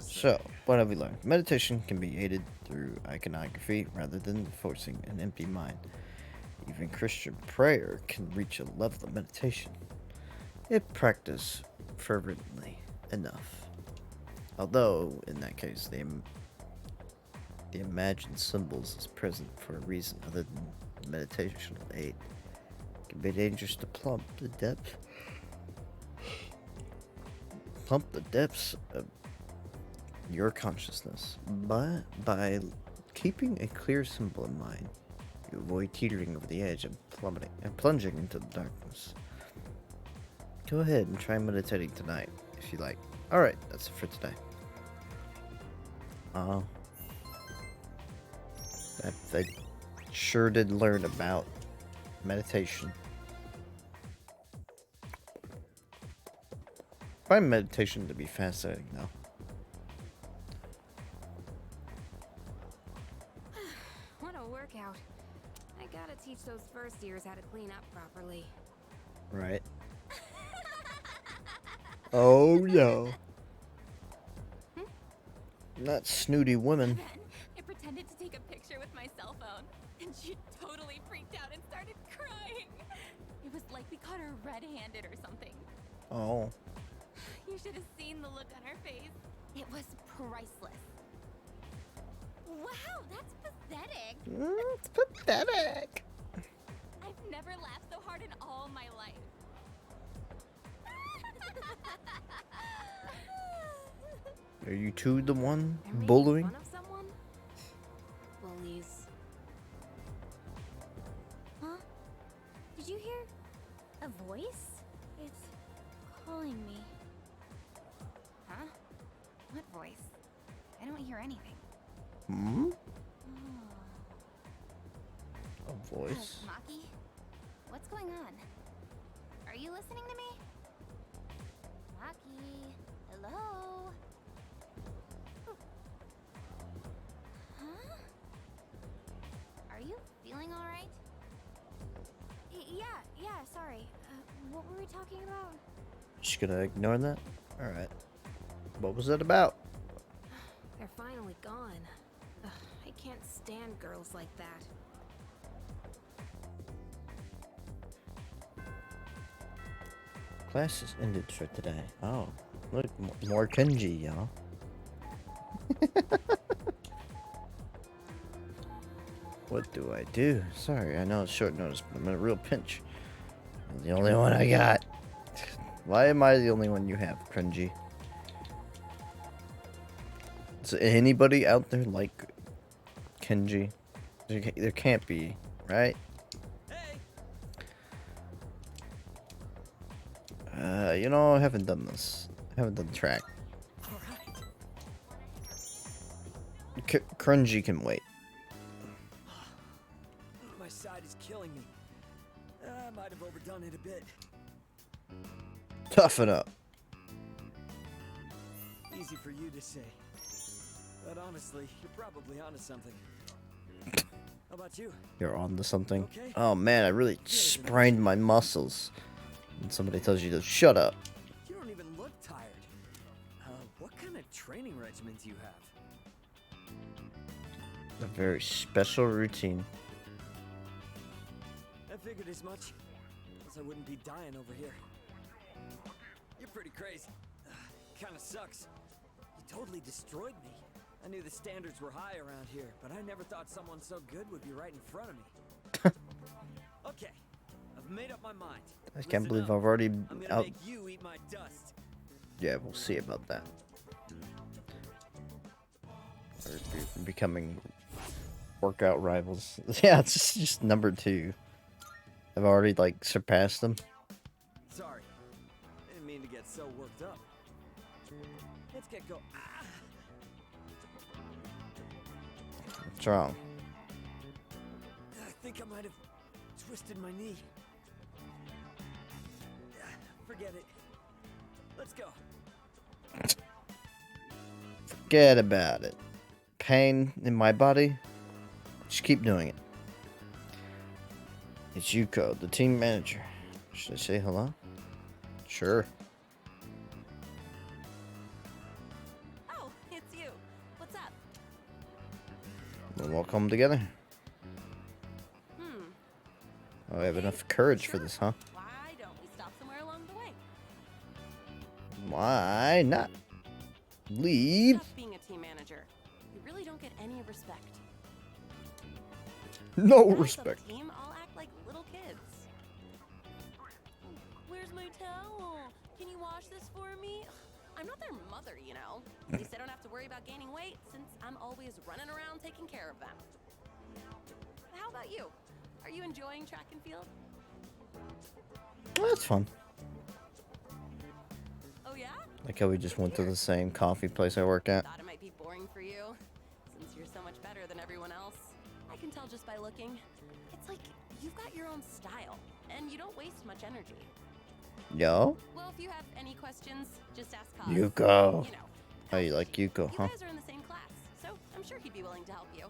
So, what have we learned? Meditation can be aided through iconography rather than forcing an empty mind. Even Christian prayer can reach a level of meditation if practiced fervently enough. Although, in that case, the imagined symbols is present for a reason other than meditational aid. It can be dangerous to plump the depths of your consciousness, but by keeping a clear symbol in mind, you avoid teetering over the edge and plunging into the darkness. Go ahead and try meditating tonight if you like. Alright, that's it for today. I sure did learn about meditation. I find meditation to be fascinating though. What a workout. I gotta teach those first years how to clean up properly. Right. Oh no. Not snooty women. Then I pretended to take a picture with my cell phone, and she totally freaked out and started crying. It was like we caught her red-handed or something. Oh. You should have seen the look on her face. It was priceless. Wow, that's pathetic. It's pathetic. I've never laughed so hard in all my life. Are you two the one They're making bullying? fun of someone? Bullies. Huh? Did you hear a voice? It's calling me. Huh? What voice? I don't hear anything. Hmm? Oh. A voice. Maki? What's going on? Are you listening to me? Maki? Hello? Huh? Are you feeling alright? Yeah, sorry. What were we talking about? Just gonna ignore that? Alright. What was it about? They're finally gone. Ugh, I can't stand girls like that. Class is ended for today. Oh. Look, more Kenji, y'all. What do I do? Sorry, I know it's short notice, but I'm in a real pinch. I'm the only one I got. Why am I the only one you have, Kenji? Is anybody out there like Kenji? There can't be, right? You know, I haven't done this. I haven't done track. Cringy can wait. My side is killing me. I might have overdone it a bit. Toughen up. Easy for you to say. But honestly, you're probably onto something. How about you? You're on to something. Okay. Oh man, I really sprained my muscles. And somebody tells you to shut up. You don't even look tired. What kind of training regimen do you have? A very special routine. I figured as much. Else I wouldn't be dying over here. You're pretty crazy. Kinda sucks. You totally destroyed me. I knew the standards were high around here, but I never thought someone so good would be right in front of me. Okay, I've made up my mind. I can't believe I've already I'm gonna out. make you eat my dust. Yeah, we'll see about that. We're becoming workout rivals. Yeah, it's just number 2. I've already like surpassed them. Sorry, I didn't mean to get so worked up. Let's get going. Ah! What's wrong? I think I might have twisted my knee. Forget it. Let's go. Forget about it. Pain in my body? Just keep doing it. It's Yuko, the team manager. Should I say hello? Sure. Oh, it's you. What's up? We'll all come together. Oh, I have enough courage for this, huh? Why don't we stop somewhere along the way? Why not? Leave? Tough being a team manager. You really don't get any respect. No Guys on respect. the team all act like little kids. Where's my towel? Can you wash this for me? I'm not their mother, you know. At least I don't have to worry about gaining weight since I'm always running around taking care of them. How about you? Are you enjoying track and field? Well, that's fun. Oh yeah? Like how we just went to the same coffee place I work at. Thought it might be boring for you, since you're so much better than everyone else. I can tell just by looking. It's like you've got your own style, and you don't waste much energy. Yo? Well, if you have any questions, just ask Kaz. Yuko. You know, Oh, you like Yuko, you huh? guys are in the same class, so I'm sure he'd be willing to help you.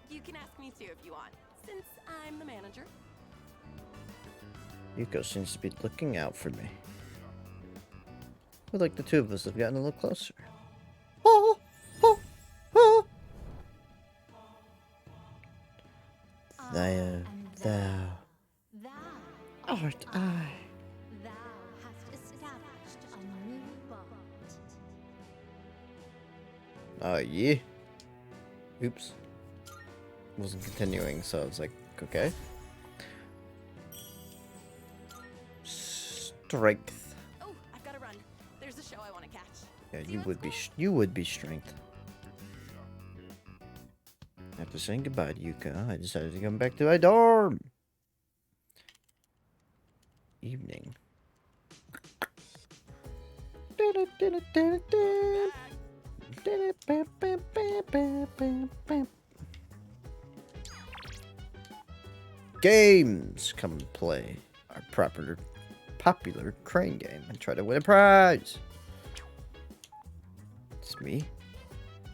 You can ask me too if you want, since I'm the manager. Yuko seems to be looking out for me. Feel like the two of us have gotten a little closer. Oh, oh, oh. Thou art I. Thou hast established a new bond. Oh, yeah. Oops. Wasn't continuing, so I was like, okay. Strength. Oh, I've got to run. There's a show I want to catch. Yeah, See you at would be. school? You would be strength. After saying goodbye to Yuka, I decided to come back to my dorm. Evening. Games, come and play our popular crane game and try to win a prize. It's me.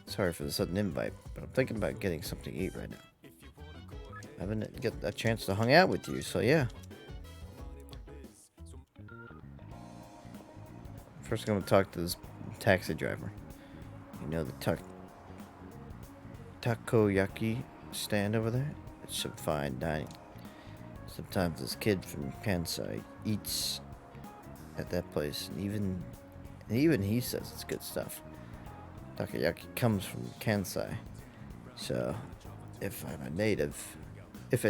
Sorry for the sudden invite, but I'm thinking about getting something to eat right now. I haven't got a chance to hang out with you, so yeah. First, I'm gonna talk to this taxi driver. You know the takoyaki stand over there? It's some fine dining. Sometimes this kid from Kansai eats at that place, and even he says it's good stuff. Takoyaki comes from Kansai, so if a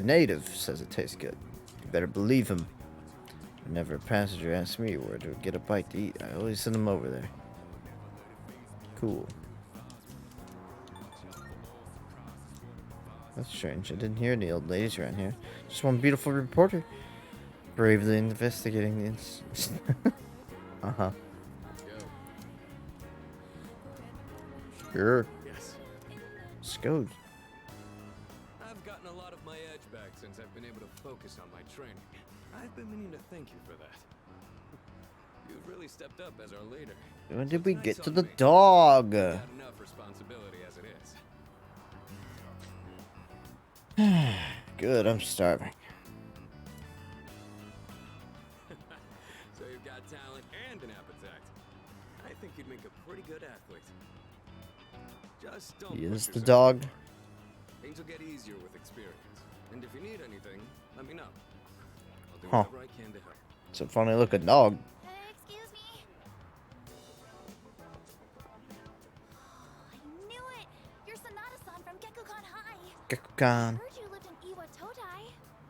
native says it tastes good, you better believe him. Whenever a passenger asks me where to get a bite to eat, I always send him over there. Cool. That's strange. I didn't hear any old ladies around here. Just one beautiful reporter, bravely investigating the incident. Uh-huh. Sure. Yes. Let's go. I've gotten a lot of my edge back since I've been able to focus on my training. I've been meaning to thank you for that. You've really stepped up as our leader. When did we get Tonight's to on the me. dog? Got enough responsibility as it is. Good, I'm starving. So you've got talent and an appetite. I think you'd make a pretty good athlete. Just don't He push is the yourself dog. too hard. Things will get easier with experience. And if you need anything, let me know. I'll do Huh. whatever I can to help. It's a funny looking dog. Excuse me. I knew it. You're Sanada-san from Gekukan High. Gekukan. I heard you lived in Iwatodai,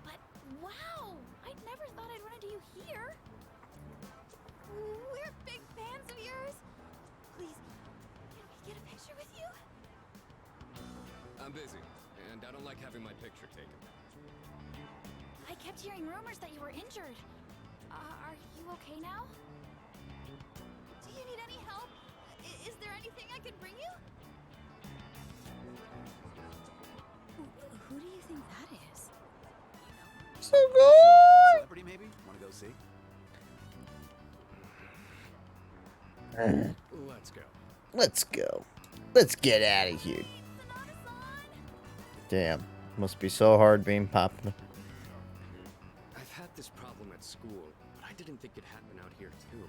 but wow, I never thought I'd run into you here. We're big fans of yours. Please, can we get a picture with you? I'm busy, and I don't like having my picture taken. I kept hearing rumors that you were injured. Are you okay now? Do you need any help? Is there anything I can bring you? Who do you think that is? So good. Celebrity, maybe? Want to go see? Let's go. Let's go. Let's get out of here. Damn. Must be so hard being popular. I've had this problem at school, but I didn't think it happened out here too.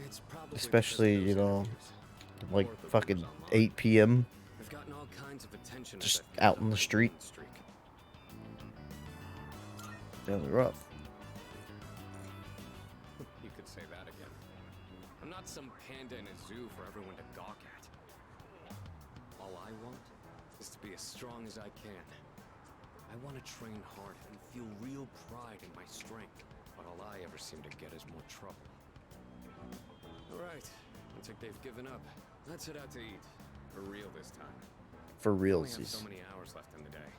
It's probably Especially, because you of know, those interviews. like Or the fucking rumors online. 8 p.m. I've gotten all kinds of attention as Just I've kept out up in the my street. winning streak. Really rough. You could say that again. I'm not some panda in a zoo for everyone to gawk at. All I want is to be as strong as I can. I want to train hard and feel real pride in my strength, but all I ever seem to get is more trouble. All right, looks like they've given up. Let's head out to eat. For real this time. For We only have realsies. so many hours left in the day.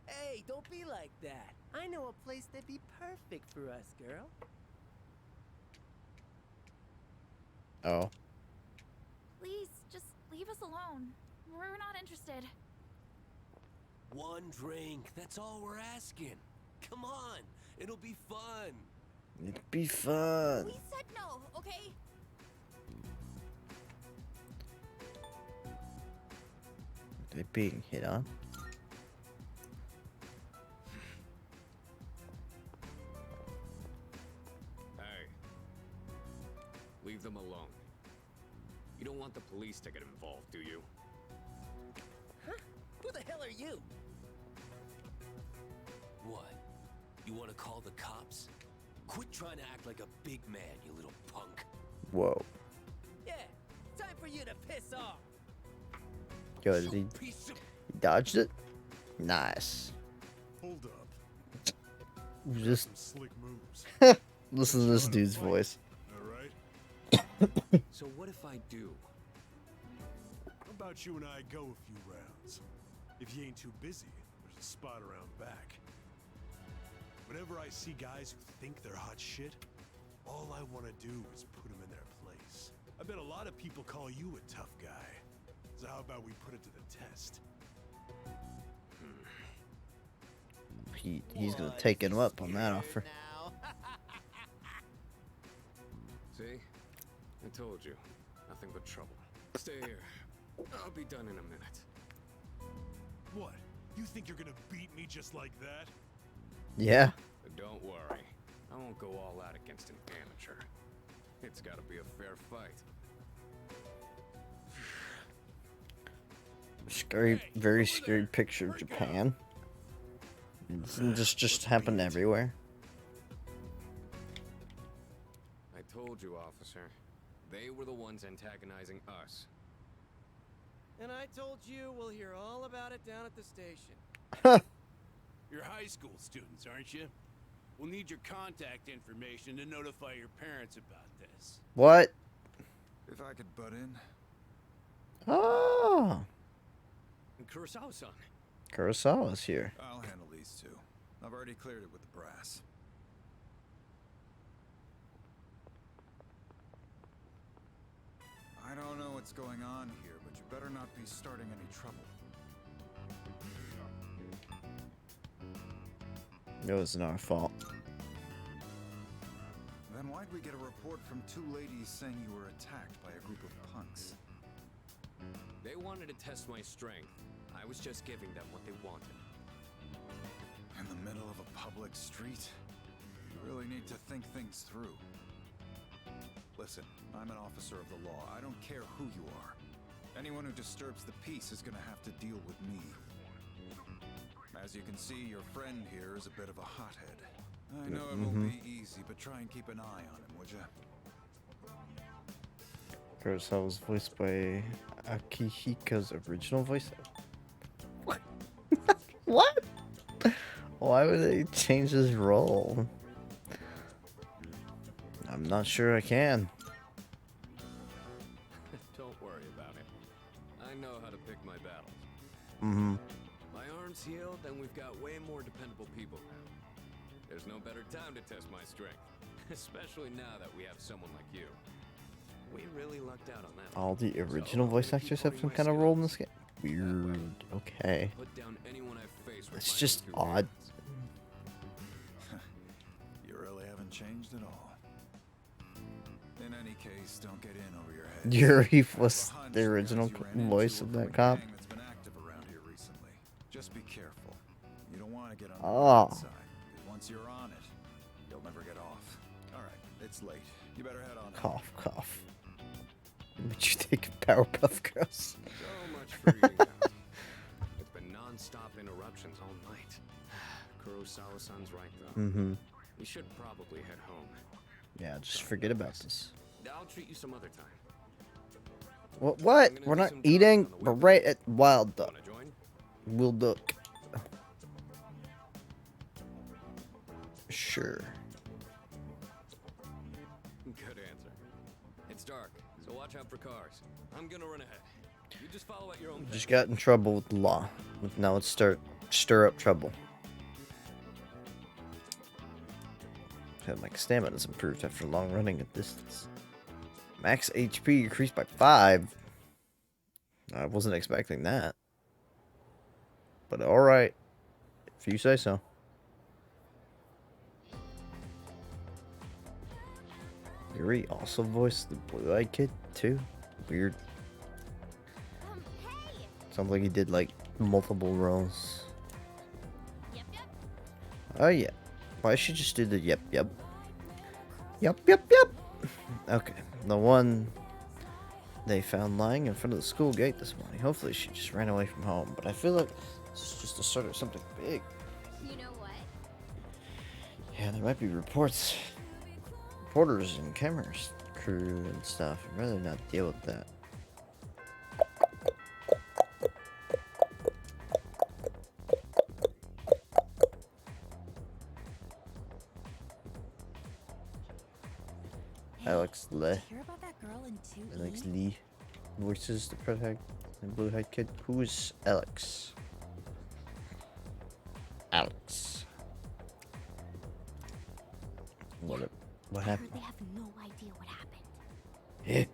Hey, don't be like that. I know a place that'd be perfect for us, girl. Oh. Please, just leave us alone. We're not interested. One drink, that's all we're asking. Come on, it'll be fun. It'd be fun. We said no, okay? They're being hit on. Hey. Leave them alone. You don't want the police to get involved, do you? Huh? Who the hell are you? What? You want to call the cops? Quit trying to act like a big man, you little punk. Whoa. Yeah, time for you to piss off. Yo, did he dodged it? Nice. Hold up. Just Some slick moves. listen to this dude's voice. All right. So what if I do? How about you and I go a few rounds? If you ain't too busy, there's a spot around back. Whenever I see guys who think they're hot shit, all I want to do is put them in their place. I bet a lot of people call you a tough guy. So how about we put it to the test? He's gonna take him up on that offer. See? I told you. Nothing but trouble. Stay here. I'll be done in a minute. What? You think you're gonna beat me just like that? Yeah. But don't worry. I won't go all out against an amateur. It's gotta be a fair fight. Scary, very scary picture of Japan. It doesn't just happen everywhere. I told you, officer. They were the ones antagonizing us. And I told you we'll hear all about it down at the station. You're high school students, aren't you? We'll need your contact information to notify your parents about this. What? If I could butt in. Oh, And Kurosawa-san. Kurosawa's here. I'll handle these two. I've already cleared it with the brass. I don't know what's going on here, but you better not be starting any trouble. It wasn't our fault. Then why'd we get a report from two ladies saying you were attacked by a group of punks? They wanted to test my strength. I was just giving them what they wanted. In the middle of a public street? You really need to think things through. Listen, I'm an officer of the law. I don't care who you are. Anyone who disturbs the peace is gonna have to deal with me. As you can see, your friend here is a bit of a hothead. I know it won't be easy, but try and keep an eye on him, would ya? Kurosawa was voiced by Akihiko's original voice. What? What? Why would they change his role? I'm not sure I can. Don't worry about it. I know how to pick my battles. Mm-hmm. My arm's healed, and we've got way more dependable people now. There's no better time to test my strength. Especially now that we have someone like you. We really lucked out on that. All the original voice actors have some kind of role in this game. Weird. Okay. Put down anyone I face with It's my just two odd. hands. You really haven't changed at all. In any case, don't get in over your head. Yuri I was have a hunch the guys original you ran voice into of are that from a cop. gang that's been active around here recently. Just be careful. You don't want to get on Oh. the side. Once you're on it, you'll never get off. All right, it's late. You better head on. Cough, cough. Would you take Powerpuff Girls? So much for eating out. It's been non-stop interruptions all night. Kurosawa-san's right, though. Mm-hmm. We should probably head home. Yeah, just forget about this. I'll treat you some other time. What? What? We're not eating. We're right at Wild Duck. Wanna join? Wild Duck. Sure. Good answer. It's dark, so watch out for cars. I'm gonna run ahead. You just follow at your own Just pace. got in trouble with the law. Now let's stir up trouble. My stamina's improved after long running a distance. Max HP increased by 5. I wasn't expecting that. But alright. If you say so. Yuri also voiced the blue-eyed kid, too. Weird. Hey! Sounds like he did like multiple roles. Yep, yep. Oh yeah. Why should just do the yep, yep. Yep, yep, yep. Okay. The one they found lying in front of the school gate this morning. Hopefully she just ran away from home. But I feel like this is just the start of something big. You know what? Yeah, there might be reporters and cameras crew and stuff. I'd rather not deal with that. Alex Lee. Hear about that girl in 2E? Alex Lee voices the protect and blue-eyed kid. Who's Alex? Alex. What I heard happened? they have no idea what happened. Eh?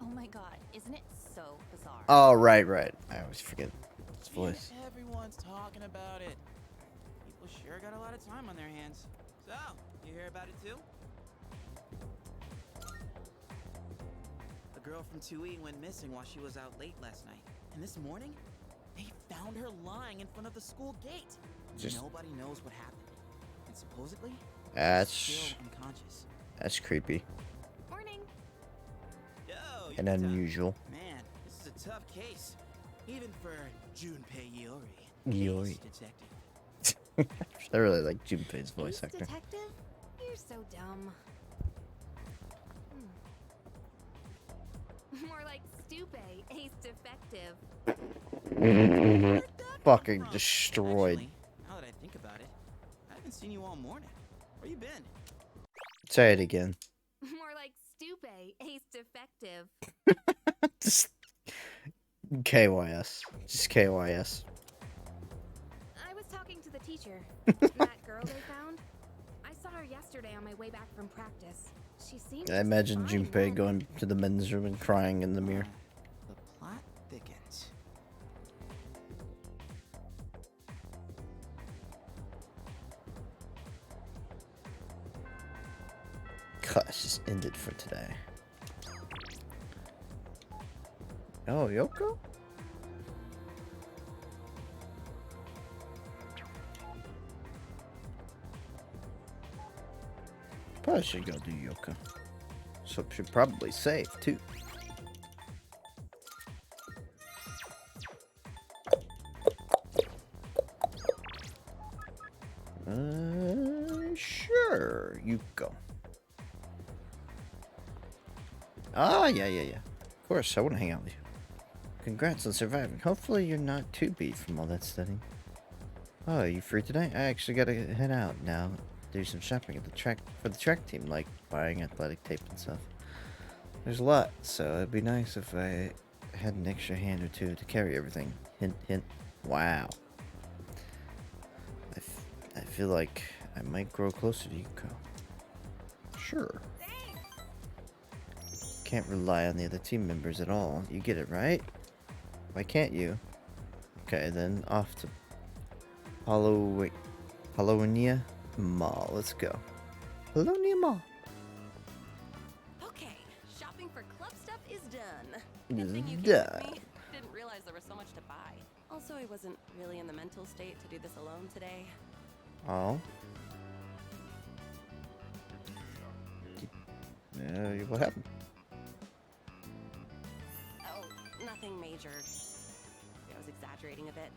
Oh my god, isn't it so bizarre? Oh, right. I always forget his voice. Everyone's talking about it. People sure got a lot of time on their hands. So, you hear about it too? A girl from 2E went missing while she was out late last night. And this morning, they found her lying in front of the school gate. Nobody knows what happened. And supposedly, she's still unconscious. That's creepy Morning. Yo, and unusual. Man, this is a tough case. Even for Junpei Iori. Iori. Ace detective. I really like Junpei's voice Ace actor. detective? You're so dumb. More like Stupe, ace defective. Fucking destroyed. Actually, now that I think about it, I haven't seen you all morning. Where you been? Say it again. More like Stupe, ace defective. Just KYS. Just KYS. I was talking to the teacher. That girl they found. I saw her yesterday on my way back from practice. She seemed I imagine fine Junpei then. going to the men's room and crying in the mirror. The plot thickens. Class just ended for today. Oh, Yoko? Probably should go do Yoko. So should probably save too. Sure, you go. Ah, yeah. Of course, I want to hang out with you. Congrats on surviving. Hopefully you're not too beat from all that studying. Oh, are you free today? I actually gotta head out now. Do some shopping at the track for the track team, like buying athletic tape and stuff. There's a lot, so it'd be nice if I had an extra hand or two to carry everything. Hint, hint. Wow. I feel like I might grow closer to Yuko. Sure. Can't rely on the other team members at all. You get it, right? Why can't you? Okay, then off to Halloween Mall. Let's go. Halloween Mall. Okay, shopping for club stuff is done. Is Good thing you came done. with me. Didn't realize there was so much to buy. Also, I wasn't really in the mental state to do this alone today. Oh. What happened? Oh, nothing major. I was exaggerating a bit.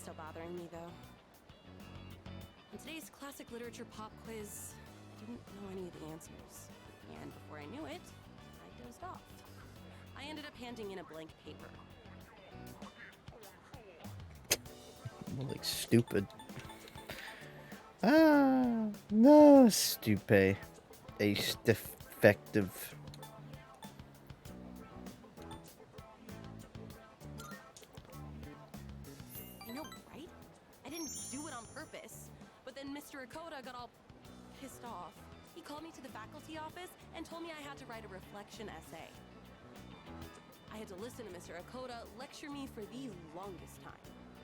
Still bothering me, though. On today's classic literature pop quiz, I didn't know any of the answers. And before I knew it, I dozed off. I ended up handing in a blank paper. Like stupid. Ah, no, stupid. Ace defective. I know, right? I didn't do it on purpose. But then Mr. Akoda got all pissed off. He called me to the faculty office and told me I had to write a reflection essay. I had to listen to Mr. Akoda lecture me for the longest time.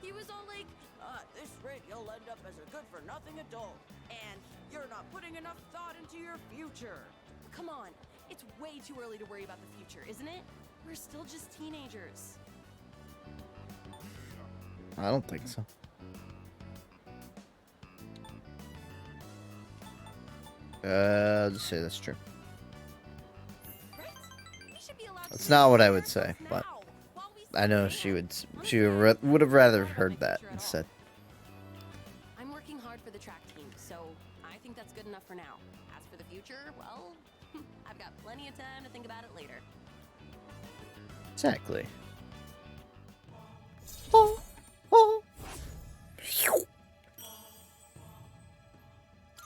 He was all like, at this rate, you'll end up as a good-for-nothing adult. and you're not putting enough thought into your future. Come on, it's way too early to worry about the future, isn't it? We're still just teenagers. I don't think so. I'd say that's true. That's not what I would say, but I know she would have rather heard that instead. I'm working hard for the track team, so I think that's good enough for now. As for the future, well, I've got plenty of time to think about it later. Exactly.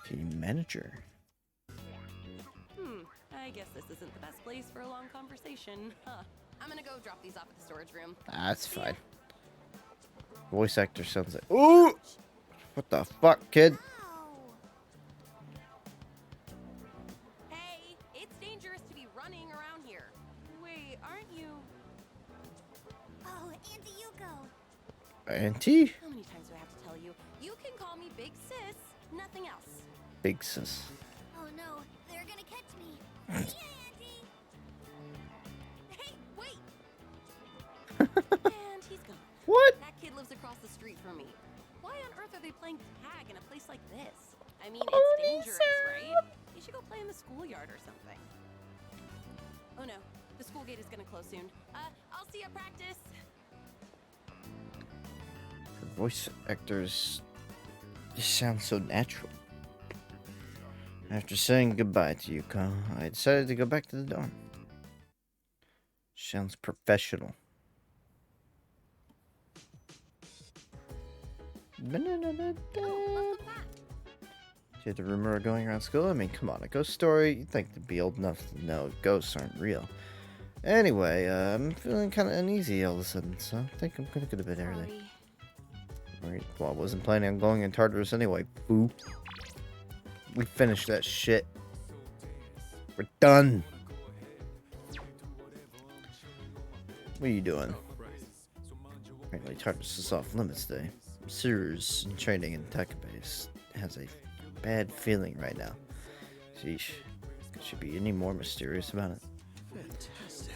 Team manager. I guess this isn't the best place for a long conversation. Huh. I'm gonna go drop these off at the storage room. That's fine. Voice actor sounds like. Ooh! What the fuck, kid? Hey, it's dangerous to be running around here. Wait, aren't you? Oh, Auntie Yuko. Auntie? How many times do I have to tell you? You can call me Big Sis, nothing else. Big sis. Oh no, they're gonna catch me. Yeah, Auntie. Hey, wait! And he's gone. What? That kid lives across the street from me. Why on earth are they playing tag in a place like this? I mean, it's dangerous, right? You should go play in the schoolyard or something. Oh no, the school gate is gonna close soon. I'll see you at practice. Her voice actors just sound so natural. After saying goodbye to Yuko, I decided to go back to the dorm. Sounds professional. Welcome back. See the rumor going around school? I mean, come on, a ghost story? You'd think to be old enough to know ghosts aren't real. Anyway, I'm feeling kind of uneasy all of a sudden, so I think I'm gonna go to bed early. Alright, well, I wasn't planning on going in Tartarus anyway, boo. We finished that shit. We're done. What are you doing? Apparently Tartarus is off limits today. Sirius in training in Takabase has a bad feeling right now. Sheesh. Could she be any more mysterious about it? Fantastic.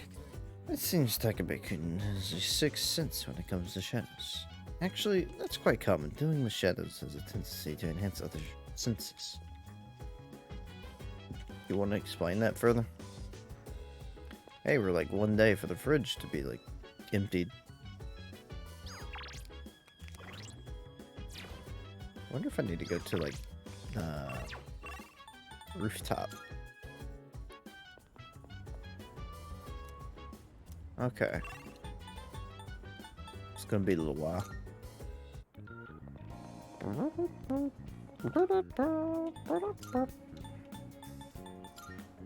It seems Takabe-kun has a sixth sense when it comes to shadows. Actually, that's quite common. Dealing with shadows has a tendency to enhance other senses. You want to explain that further? Hey, we're like one day for the fridge to be like emptied. I wonder if I need to go to like rooftop. Okay. It's gonna be a little while.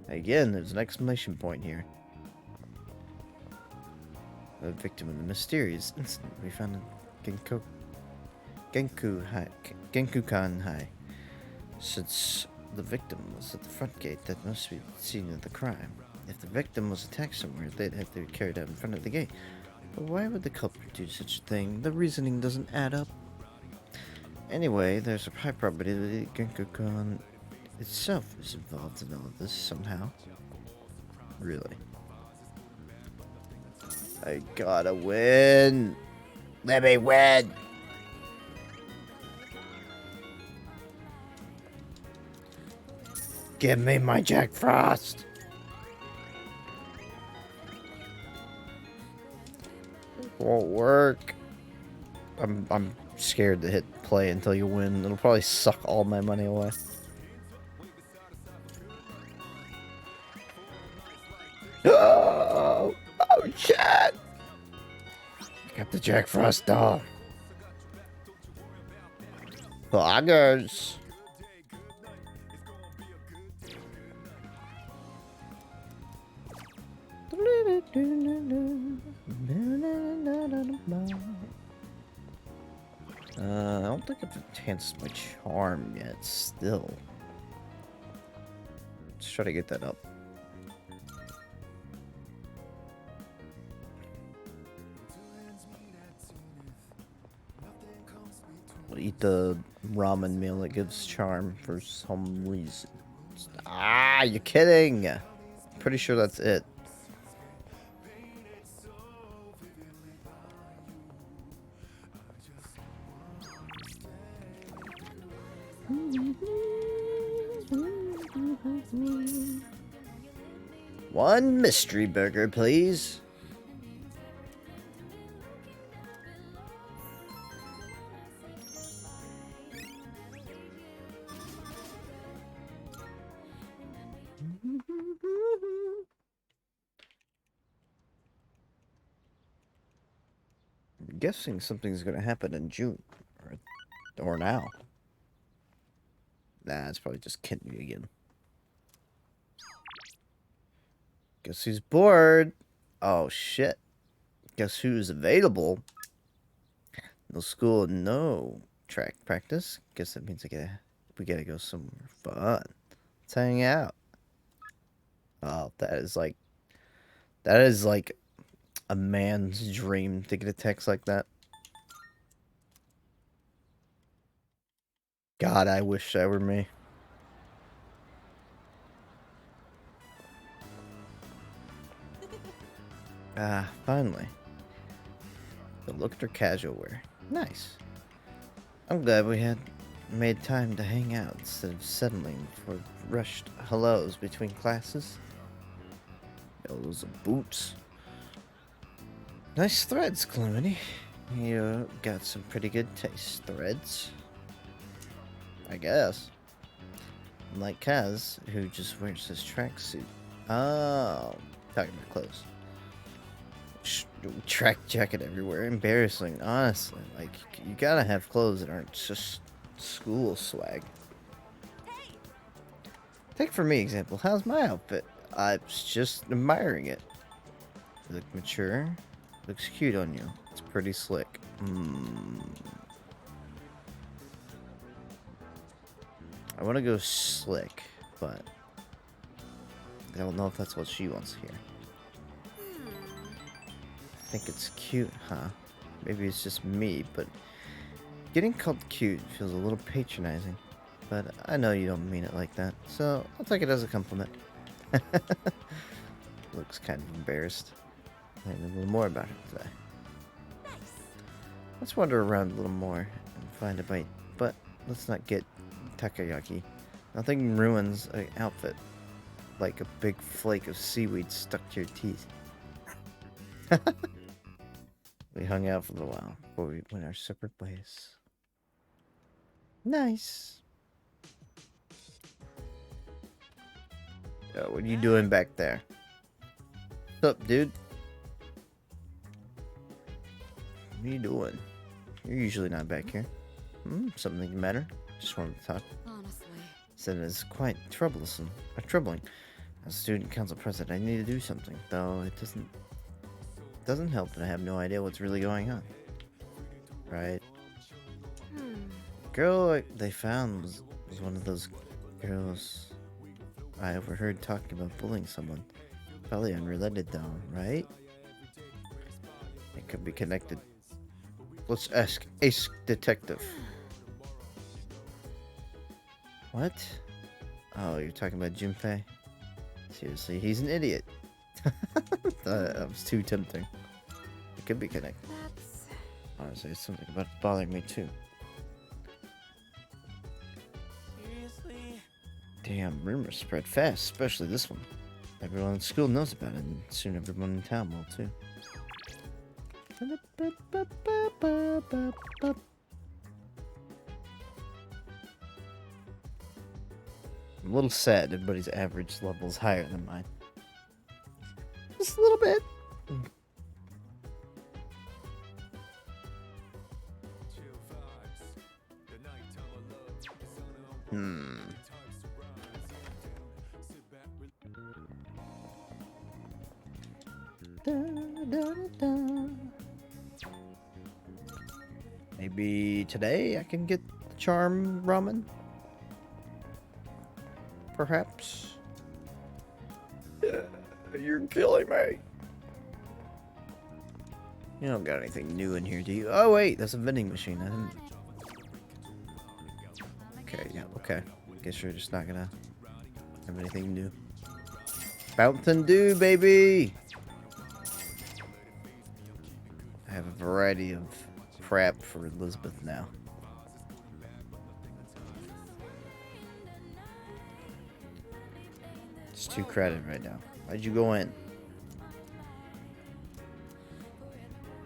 Again, there's an exclamation point here. The victim of the mysterious incident we found in Genkukan High. Since the victim was at the front gate, that must be the scene of the crime. If the victim was attacked somewhere, they'd have to be carried out in front of the gate. But why would the culprit do such a thing? The reasoning doesn't add up. Anyway, there's a high probability that Genkukan itself is involved in all of this somehow. Really? I gotta win! Let me win! Give me my Jack Frost! Won't work. I'm scared to hit play until you win. It'll probably suck all my money away. Oh shit! Got the Jack Frost doll. Bloggers. I don't think I've enhanced my charm yet, still. Let's try to get that up. We'll eat the ramen meal that gives charm for some reason. Ah, you're kidding! Pretty sure that's it. One mystery burger, please. I'm guessing something's gonna happen in June. Or now. Nah, it's probably just kidding me again. Guess who's bored? Oh, shit. Guess who's available? No school, no track practice. Guess that means we gotta go somewhere fun. Let's hang out. Oh, that is like a man's dream to get a text like that. God, I wish that were me. Ah, finally. The looked or casual wear. Nice. I'm glad we had made time to hang out instead of settling for rushed hellos between classes. Yo, those are boots. Nice threads, Calamity. You got some pretty good taste threads. I guess. Unlike Kaz, who just wears his tracksuit. Oh, talking about clothes. Track jacket everywhere. Embarrassing, honestly. Like, you gotta have clothes that aren't just school swag. Take for me example. How's my outfit? I was just admiring it. You look mature. Looks cute on you. It's pretty slick. I want to go slick, but I don't know if that's what she wants here. I think it's cute, huh? Maybe it's just me, but getting called cute feels a little patronizing. But I know you don't mean it like that, so I'll take it as a compliment. Looks kind of embarrassed. Learn a little more about her today. Let's wander around a little more and find a bite, but let's not get takoyaki. Nothing ruins an outfit like a big flake of seaweed stuck to your teeth. We hung out for a little while before we went our separate ways. Nice. Yo, what are you doing back there? What's up, dude? What are you doing? You're usually not back here. Something the matter? Just wanted to talk. Honestly. Said it's quite troublesome. Troubling. As student council president, I need to do something. Though it doesn't help that I have no idea what's really going on. Right? Girl they found was one of those girls I overheard talking about bullying someone. Probably unrelated though, right? It could be connected. Let's ask Ace Detective. What? Oh, you're talking about Junpei? Seriously, he's an idiot. That was too tempting. It could be connected. Honestly, it's something about bothering me too. Seriously? Damn, rumors spread fast, especially this one. Everyone in school knows about it, and soon everyone in town will too. I'm a little sad everybody's average level is higher than mine. Just a little bit. Maybe today I can get the charm ramen? Perhaps? You're killing me. You don't got anything new in here, do you? Oh wait, that's a vending machine. I didn't... Okay, yeah, okay. Guess you're just not gonna have anything new. Fountain Dew, baby! I have a variety of crap for Elizabeth now. It's too crowded right now. Why'd you go in?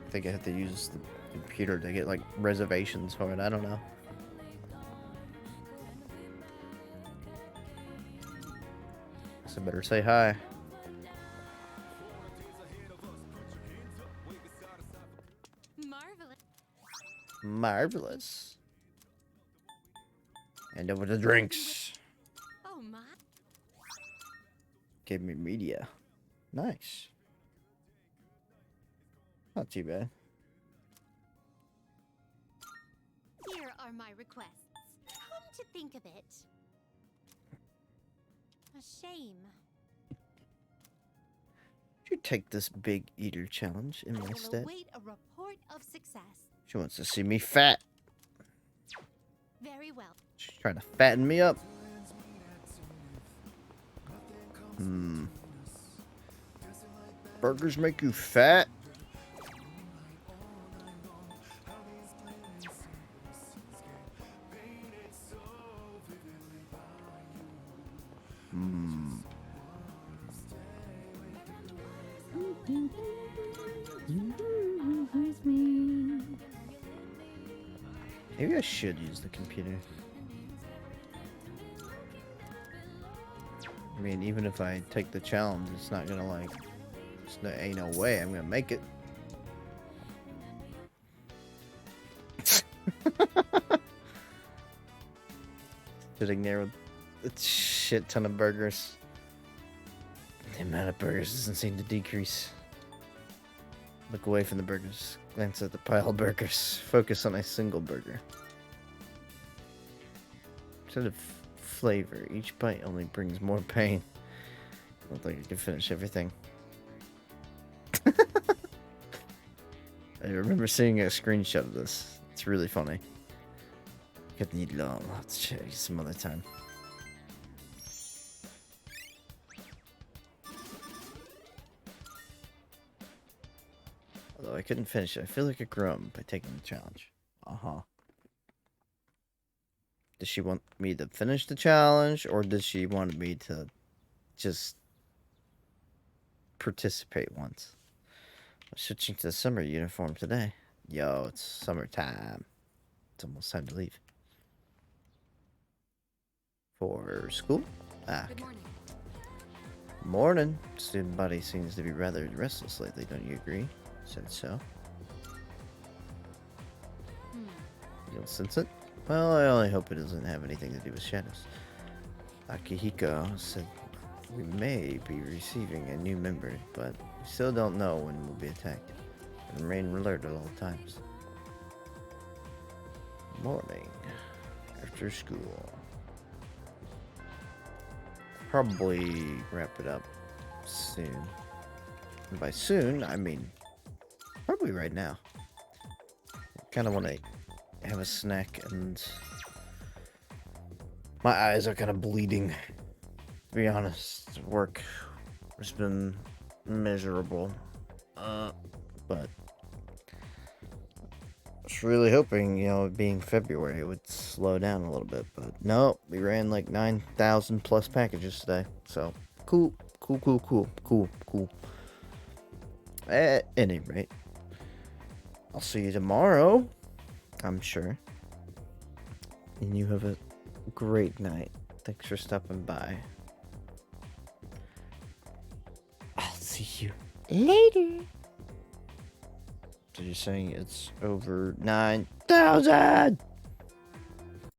I think I have to use the computer to get like reservations for it. I don't know. So better say hi. Marvelous. Marvelous. And over the drinks. Oh my. Gave me media. Nice. Not too bad. Here are my requests. Come to think of it, a shame. Would you take this big eater challenge in my stead? Await a report of success. She wants to see me fat. Very well. She's trying to fatten me up. Burgers make you fat? Maybe I should use the computer. I mean, even if I take the challenge, it's not gonna like... ain't no way I'm gonna make it. Sitting there with a shit ton of burgers. The amount of burgers doesn't seem to decrease. Look away from the burgers. Glance at the pile of burgers. Focus on a single burger. Instead of flavor, each bite only brings more pain. I don't think I can finish everything. I remember seeing a screenshot of this. It's really funny. Could need long. Let's show you some other time. Although I couldn't finish it. I feel like a grump by taking the challenge. Does she want me to finish the challenge, or does she want me to just participate once? I'm switching to the summer uniform today. Yo, it's summertime. It's almost time to leave. For school? Good morning. Morning. Student body seems to be rather restless lately, don't you agree? Said so. You don't sense it? Well, I only hope it doesn't have anything to do with shadows. Akihiko said we may be receiving a new member, but we still don't know when we'll be attacked. And remain alert at all times. Morning. After school. Probably wrap it up soon. And by soon, I mean probably right now. Kind of want to have a snack, and my eyes are kind of bleeding. To be honest, work has been miserable. But I was really hoping, you know, it being February, it would slow down a little bit. But no, we ran like 9,000 plus packages today. So cool. At any rate, I'll see you tomorrow, I'm sure. And you have a great night. Thanks for stopping by. I'll see you later. So you're saying it's over 9,000?